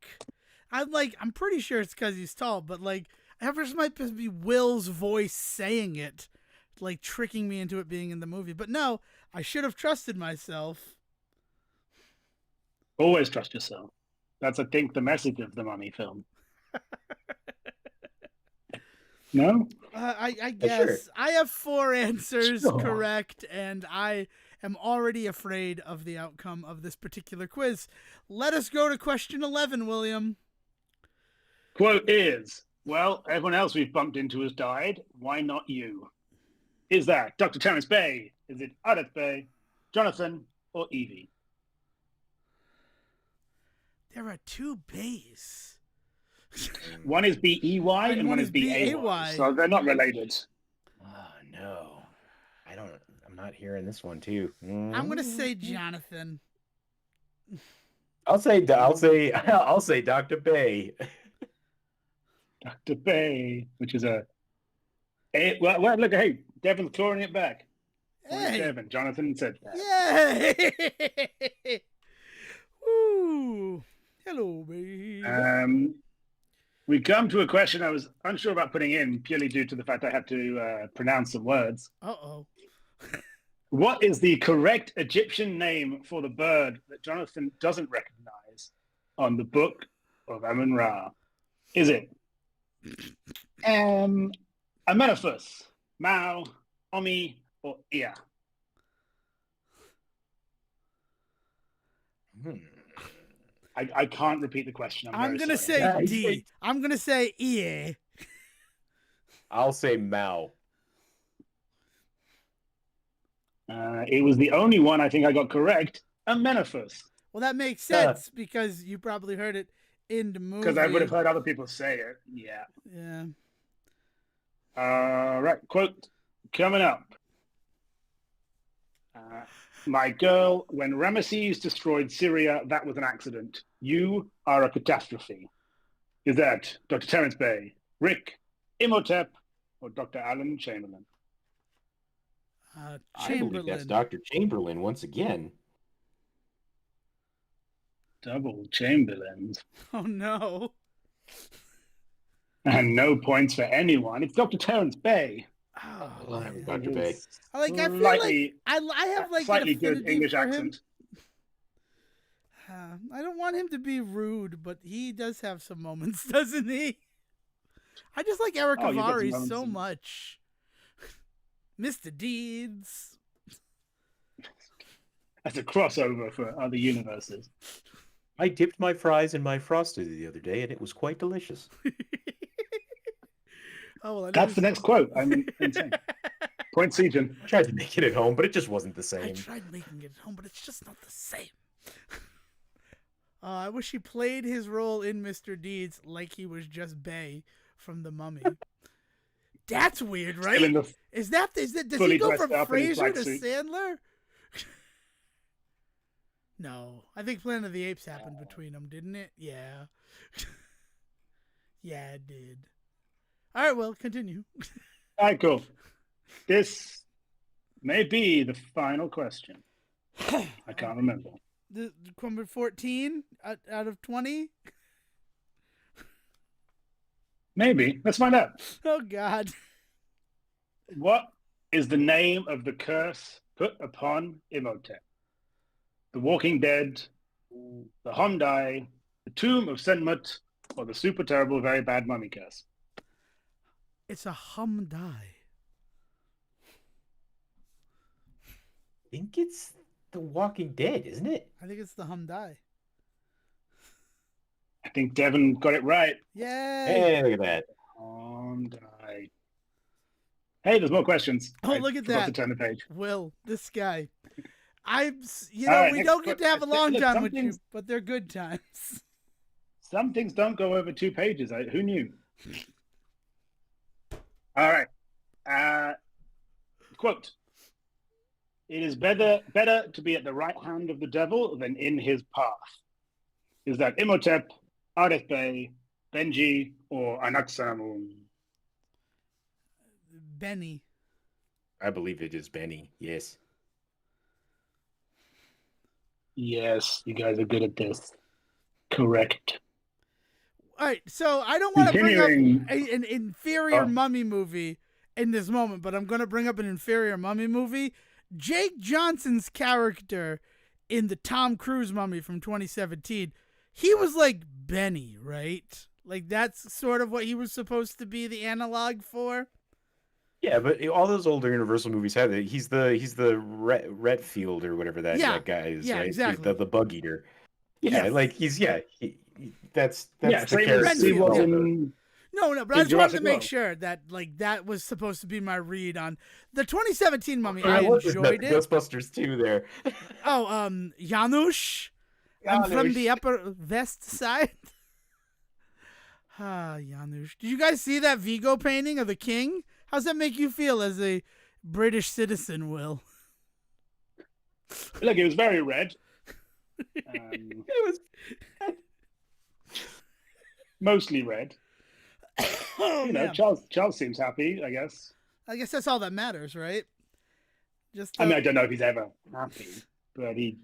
I'm pretty sure it's because he's tall, but like, it might just be Will's voice saying it, like tricking me into it being in the movie. But no, I should have trusted myself. Always trust yourself. That's, I think, the message of the Mummy film. No? I guess. Sure. I have 4 answers correct, and I am already afraid of the outcome of this particular quiz. Let us go to question 11, William. Quote is, well, everyone else we've bumped into has died. Why not you? Is that Dr. Terrence Bay? Is it Ardeth Bay, Jonathan, or Evie? There are 2 Bays. One is B-E-Y and one is B-A-Y. So they're not related. Oh, no. I'm not hearing this one, too. I'm going to say Jonathan. I'll say Dr. Bay. Dr. Bay, which is well, look, hey, Devon's clawing it back. Hey. Devon, Jonathan said that. Yay! Woo! Hello, babe. We come to a question I was unsure about putting in purely due to the fact I had to pronounce some words. Uh-oh. What is the correct Egyptian name for the bird that Jonathan doesn't recognize on the Book of Amun-Ra? Is it Amenophis, Mao, Omi, or Ea? I can't repeat the question. I'm going to sorry. say D. I'm going to say EA. I'll say Mao. It was the only one I think I got correct. Amenophis. Well, that makes sense because you probably heard it in the movie. Because I would have heard other people say it. Yeah. Yeah. Right. Quote coming up. My girl, when Ramesses destroyed Syria, that was an accident. You are a catastrophe. Is that Dr. Terence Bay, Rick, Imhotep, or Dr. Alan Chamberlain? I believe that's Dr. Chamberlain once again. Double Chamberlains. Oh, no. And no points for anyone. It's Dr. Terence Bay. Oh, Dr. Bay. I feel like I have like slightly an good English for accent. I don't want him to be rude, but he does have some moments, doesn't he? I just like Eric Avari so much. Mr. Deeds. That's a crossover for other universes. I dipped my fries in my Frosted the other day, and it was quite delicious. Well, that's the next quote. I'm insane. Point Sejohn. I tried to make it at home, but it just wasn't the same. I tried making it at home, but it's just not the same. I wish he played his role in Mr. Deeds like he was just Bay from The Mummy. That's weird, right? Does he go from Fraser to Sandler? No, I think Planet of the Apes happened between them, didn't it? Yeah. Yeah, it did. All right, well, continue. All right, cool. This may be the final question. I can't remember. The number 14 out of 20? Maybe. Let's find out. Oh, God. What is the name of the curse put upon Imhotep? The Walking Dead, the Homdai, the Tomb of Senmut, or the super terrible, very bad mummy curse? It's a Homdai. I think it's The Walking Dead, isn't it? I think it's the Homdai. I think Devon got it right. Yay! Hey, look at that. Homdai. Hey, there's more questions. Look at that. To turn the page. Will, this guy. We don't get to have a long time with you, but they're good times. Some things don't go over 2 pages. Who knew? All right. Quote. It is better to be at the right hand of the devil than in his path. Is that Imhotep, Areth Bey, Benji, or Anaxamun? Benny. I believe it is Benny, yes. Yes, you guys are good at this. Correct. All right, so I don't want to bring up an inferior mummy movie in this moment, but I'm going to bring up an inferior mummy movie. Jake Johnson's character in the Tom Cruise Mummy from 2017, he was like Benny, right? Like that's sort of what he was supposed to be the analog for. Yeah, but all those older Universal movies have it. He's the Retfield or whatever that guy is. Yeah, right? exactly. The bug eater. Yeah, like he's that's the character. No, but I just wanted to make sure that like that was supposed to be my read on the 2017 Mummy. I enjoyed it. Ghostbusters 2 there. Janusz. I'm from the Upper West Side. Janusz. Did you guys see that Vigo painting of the king? How's that make you feel as a British citizen, Will? Look, it was very red. It was mostly red. Charles seems happy, I guess. I guess that's all that matters, right? I don't know if he's ever happy, but he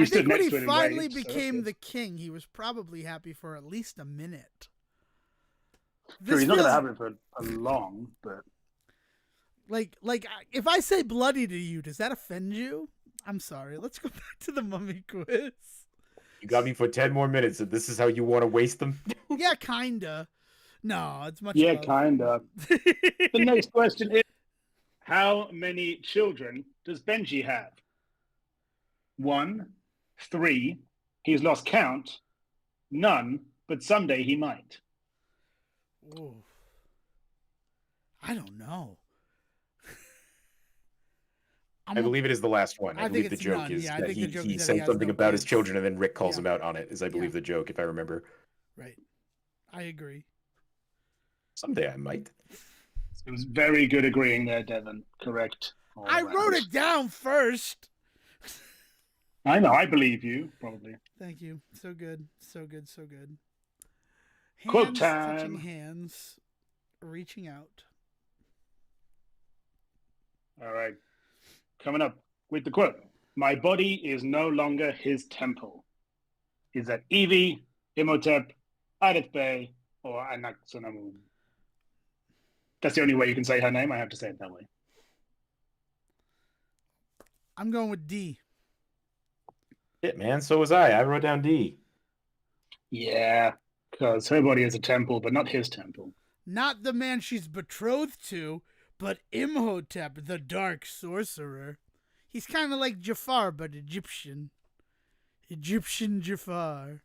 stood next to it. When he finally became the king, he was probably happy for at least a minute. He's not going to have it for long, but Like, if I say bloody to you, does that offend you? I'm sorry. Let's go back to the mummy quiz. You got me for 10 more minutes, and this is how you want to waste them? Yeah, kinda. No, it's much Yeah, love. kind of. The next question is, how many children does Benji have? 1, 3, he's lost count, none, but someday he might. Ooh. I don't know. I believe it is the last one. I I believe think the it's joke none. is Yeah, I that think the joke he is that said he has something no about his kids. children, and then Rick calls Yeah. him out on it, is I believe the joke, if I remember. Right. I agree. Someday I might. It was very good agreeing there, Devon. Correct. I wrote it down first. I know. I believe you, probably. Thank you. So good. So good. So good. Hands Quote touching time. hands, reaching out. All right. Coming up with the quote. My body is no longer his temple. Is that Evie, Imhotep, Adet Bey, or Anaxunamun? That's the only way you can say her name. I have to say it that way. I'm going with D. Shit, man, so was I. I wrote down D. Yeah, because her body is a temple, but not his temple. Not the man she's betrothed to, but Imhotep, the dark sorcerer. He's kind of like Jafar, but Egyptian. Egyptian Jafar.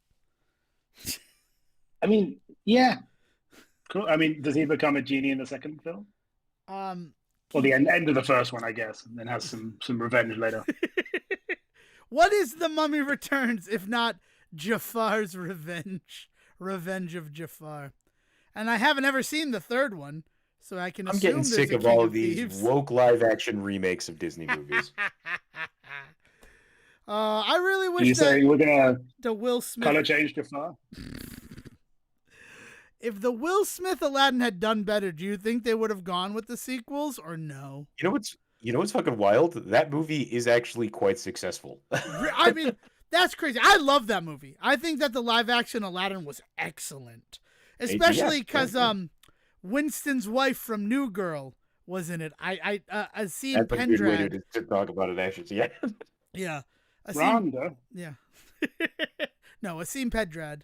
I mean, yeah. Cool. I mean, does he become a genie in the second film? Or the end of the first one, I guess, and then has some revenge later. What is The Mummy Returns if not Jafar's revenge? Revenge of Jafar. And I haven't ever seen the third one, so I can I'm assume getting sick there's of a King all of these Thieves. woke live-action remakes of Disney movies. I really wish You say we're gonna the Will Smith color change Jafar? If the Will Smith Aladdin had done better, do you think they would have gone with the sequels or no? You know what's fucking wild? That movie is actually quite successful. I mean, that's crazy. I love that movie. I think that the live action Aladdin was excellent, especially because Winston's wife from New Girl was in it. I seen That's a good way Pendrad. to talk about it, actually. Yeah. Yeah, Rhonda. Yeah. No, Asim Pedrad.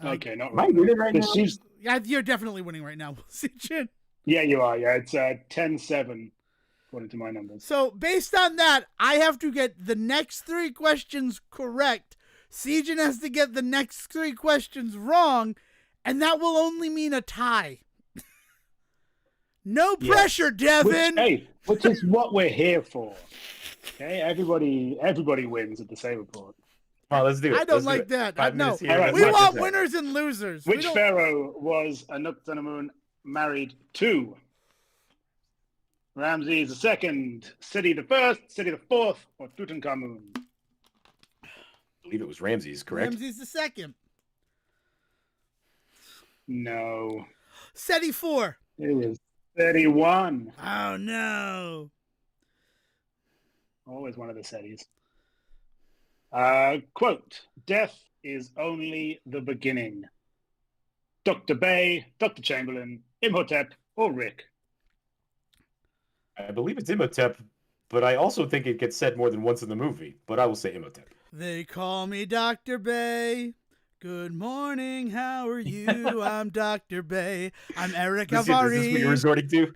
Okay, not Am I Rhonda. winning right now? She's, Yeah, you're definitely winning right now, Sejohn. yeah, you are. Yeah, it's 10-7, according to my numbers. So based on that, I have to get the next 3 questions correct. Sejohn has to get the next 3 questions wrong, and that will only mean a tie. No pressure, Devon. Which is what we're here for. Okay, everybody wins at the Say Report. Oh, let's do it. I don't Let's do like it. that. 5 No, minutes here, All right, we let's want do it. winners and losers. Which pharaoh was Anuk-Tanamun married to? Ramses II, Seti I, Seti IV, or Tutankhamun? I believe it was Ramses, correct? Ramses the second. No, Seti 4. it was 31. Oh no. Always one of the Setis. Quote, death is only the beginning. Dr. Bey, Dr. Chamberlain, Imhotep, or Rick? I believe it's Imhotep, but I also think it gets said more than once in the movie. But I will say Imhotep. They call me Dr. Bey. Good morning, how are you? I'm Dr. Bey. I'm Eric Is this what Avari. you're resorting to?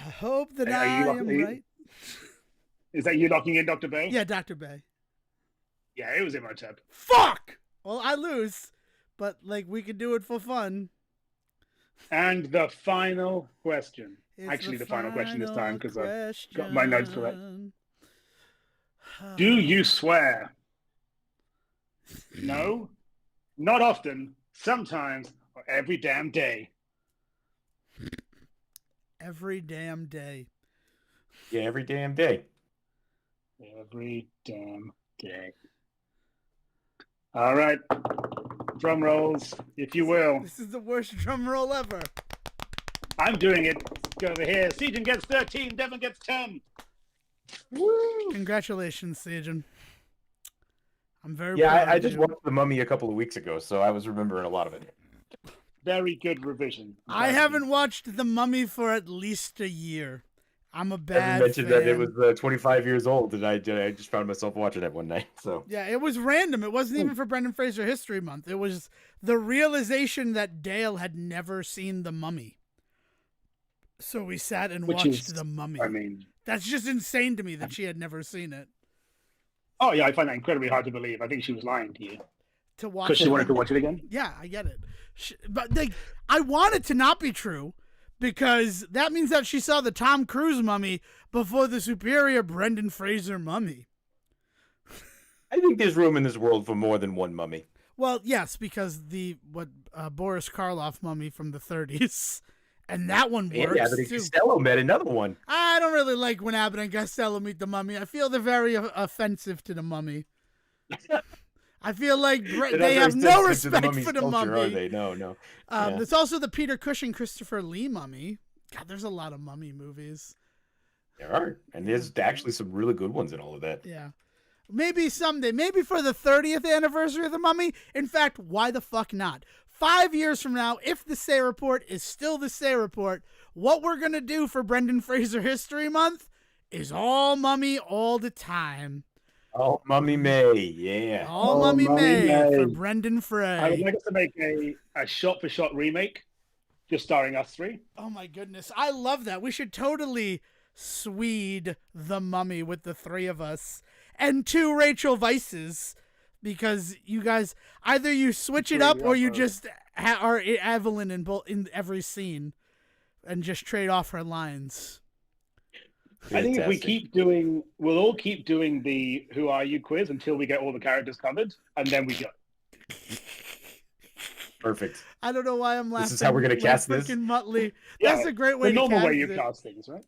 I hope that Are I you am right. Is that you locking in Dr. Bey? Yeah, Dr. Bey. Yeah, it was Imhotep. Fuck! Well, I lose, but like we could do it for fun. And the final question. It's Actually, the final question this time because I've question. got my notes correct. Do you swear? No, not often, sometimes, or every damn day. Every damn day. Yeah, every damn day. Every damn day. All right. Drum rolls, if you will. This is the worst drum roll ever. I'm doing it. Let's go over here. Sejohn gets 13, Devon gets 10. Woo! Congratulations, Sejohn. I'm very Yeah, proud I of just you. watched The Mummy a couple of weeks ago, so I was remembering a lot of it. very good revision. I haven't watched The Mummy for at least a year. I'm a bad Evan mentioned fan. that it was 25 years old, and I just found myself watching it one night. So Yeah, it was random. It wasn't even for Brendan Fraser History Month. It was the realization that Dale had never seen The Mummy. So we sat and watched The Mummy. I mean, that's just insane to me that she had never seen it. Oh yeah, I find that incredibly hard to believe. I think she was lying to you. To watch because she wanted to watch it again. Yeah, I get it. But I want it to not be true, because that means that she saw the Tom Cruise Mummy before the superior Brendan Fraser Mummy. I think there's room in this world for more than one mummy. Well, yes, because the Boris Karloff mummy from the 30s, and that one works and Abbott and too. Costello met another one. I don't really like when Abbott and Costello meet the mummy. I feel they're very offensive to the mummy. I feel like they have no respect for the mummy. Are they? No. There's also the Peter Cushing, Christopher Lee mummy. God, there's a lot of mummy movies. There are, and there's actually some really good ones in all of that. Yeah. Maybe someday. Maybe for the 30th anniversary of The Mummy. In fact, why the fuck not? 5 years from now, if the Say Report is still the Say Report, what we're going to do for Brendan Fraser History Month is all Mummy all the time. Oh, Mummy May, yeah. All Mummy May for Brendan Fraser. I would like us to make a shot-for-shot remake, just starring us three. Oh my goodness. I love that. We should totally Swede The Mummy with the three of us. And 2 Rachel Weisz's, because you guys either you switch it up or you just are Evelyn in every scene and just trade off her lines. I think if we keep doing, we'll all keep doing the "Who Are You" quiz until we get all the characters covered, and then we go. Perfect. I don't know why I'm laughing. This is how we're gonna cast this. Muttley. That's a great way. The normal way you it. cast things, right?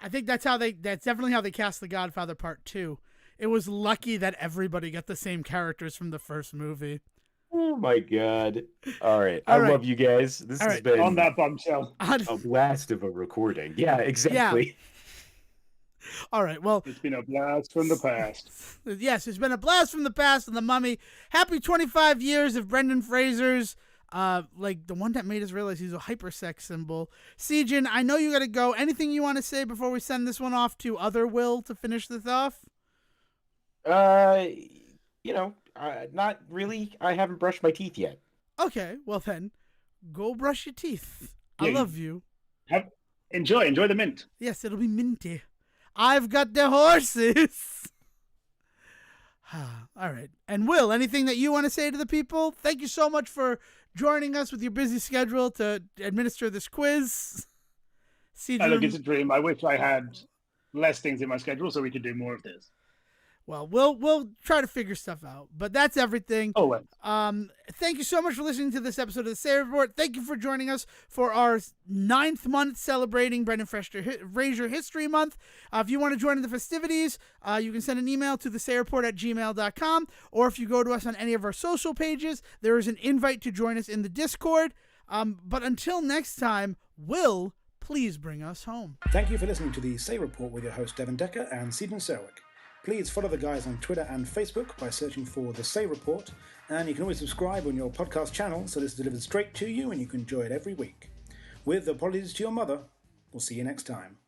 I think that's definitely how they cast The Godfather Part 2. It was lucky that everybody got the same characters from the first movie. Oh my god! All right, I love you guys. This has been on that bombshell. A blast of a recording. Yeah, exactly. Yeah. All right, well, it's been a blast from the past. Yes, it's been a blast from the past on The Mummy. Happy 25 years of Brendan Fraser's, like the one that made us realize he's a hypersex symbol. Sejohn, I know you got to go. Anything you want to say before we send this one off to other Will to finish this off? Not really. I haven't brushed my teeth yet. Okay, well then, go brush your teeth. I love you. Enjoy the mint. Yes, it'll be minty. I've got the horses. All right. And Will, anything that you want to say to the people? Thank you so much for joining us with your busy schedule to administer this quiz. Look, it's a dream. I wish I had less things in my schedule so we could do more of this. Well, we'll try to figure stuff out, but that's everything. Oh, well. Thank you so much for listening to this episode of the Say Report. Thank you for joining us for our 9th month celebrating Brendan Fraser History Month. If you want to join in the festivities, you can send an email to thesayreport@gmail.com, or if you go to us on any of our social pages, there is an invite to join us in the Discord. But until next time, Will, please bring us home. Thank you for listening to the Say Report with your host Devon Decker and Sejohn Serwick. Please follow the guys on Twitter and Facebook by searching for The Say Report, and you can always subscribe on your podcast channel so this is delivered straight to you and you can enjoy it every week. With apologies to your mother, we'll see you next time.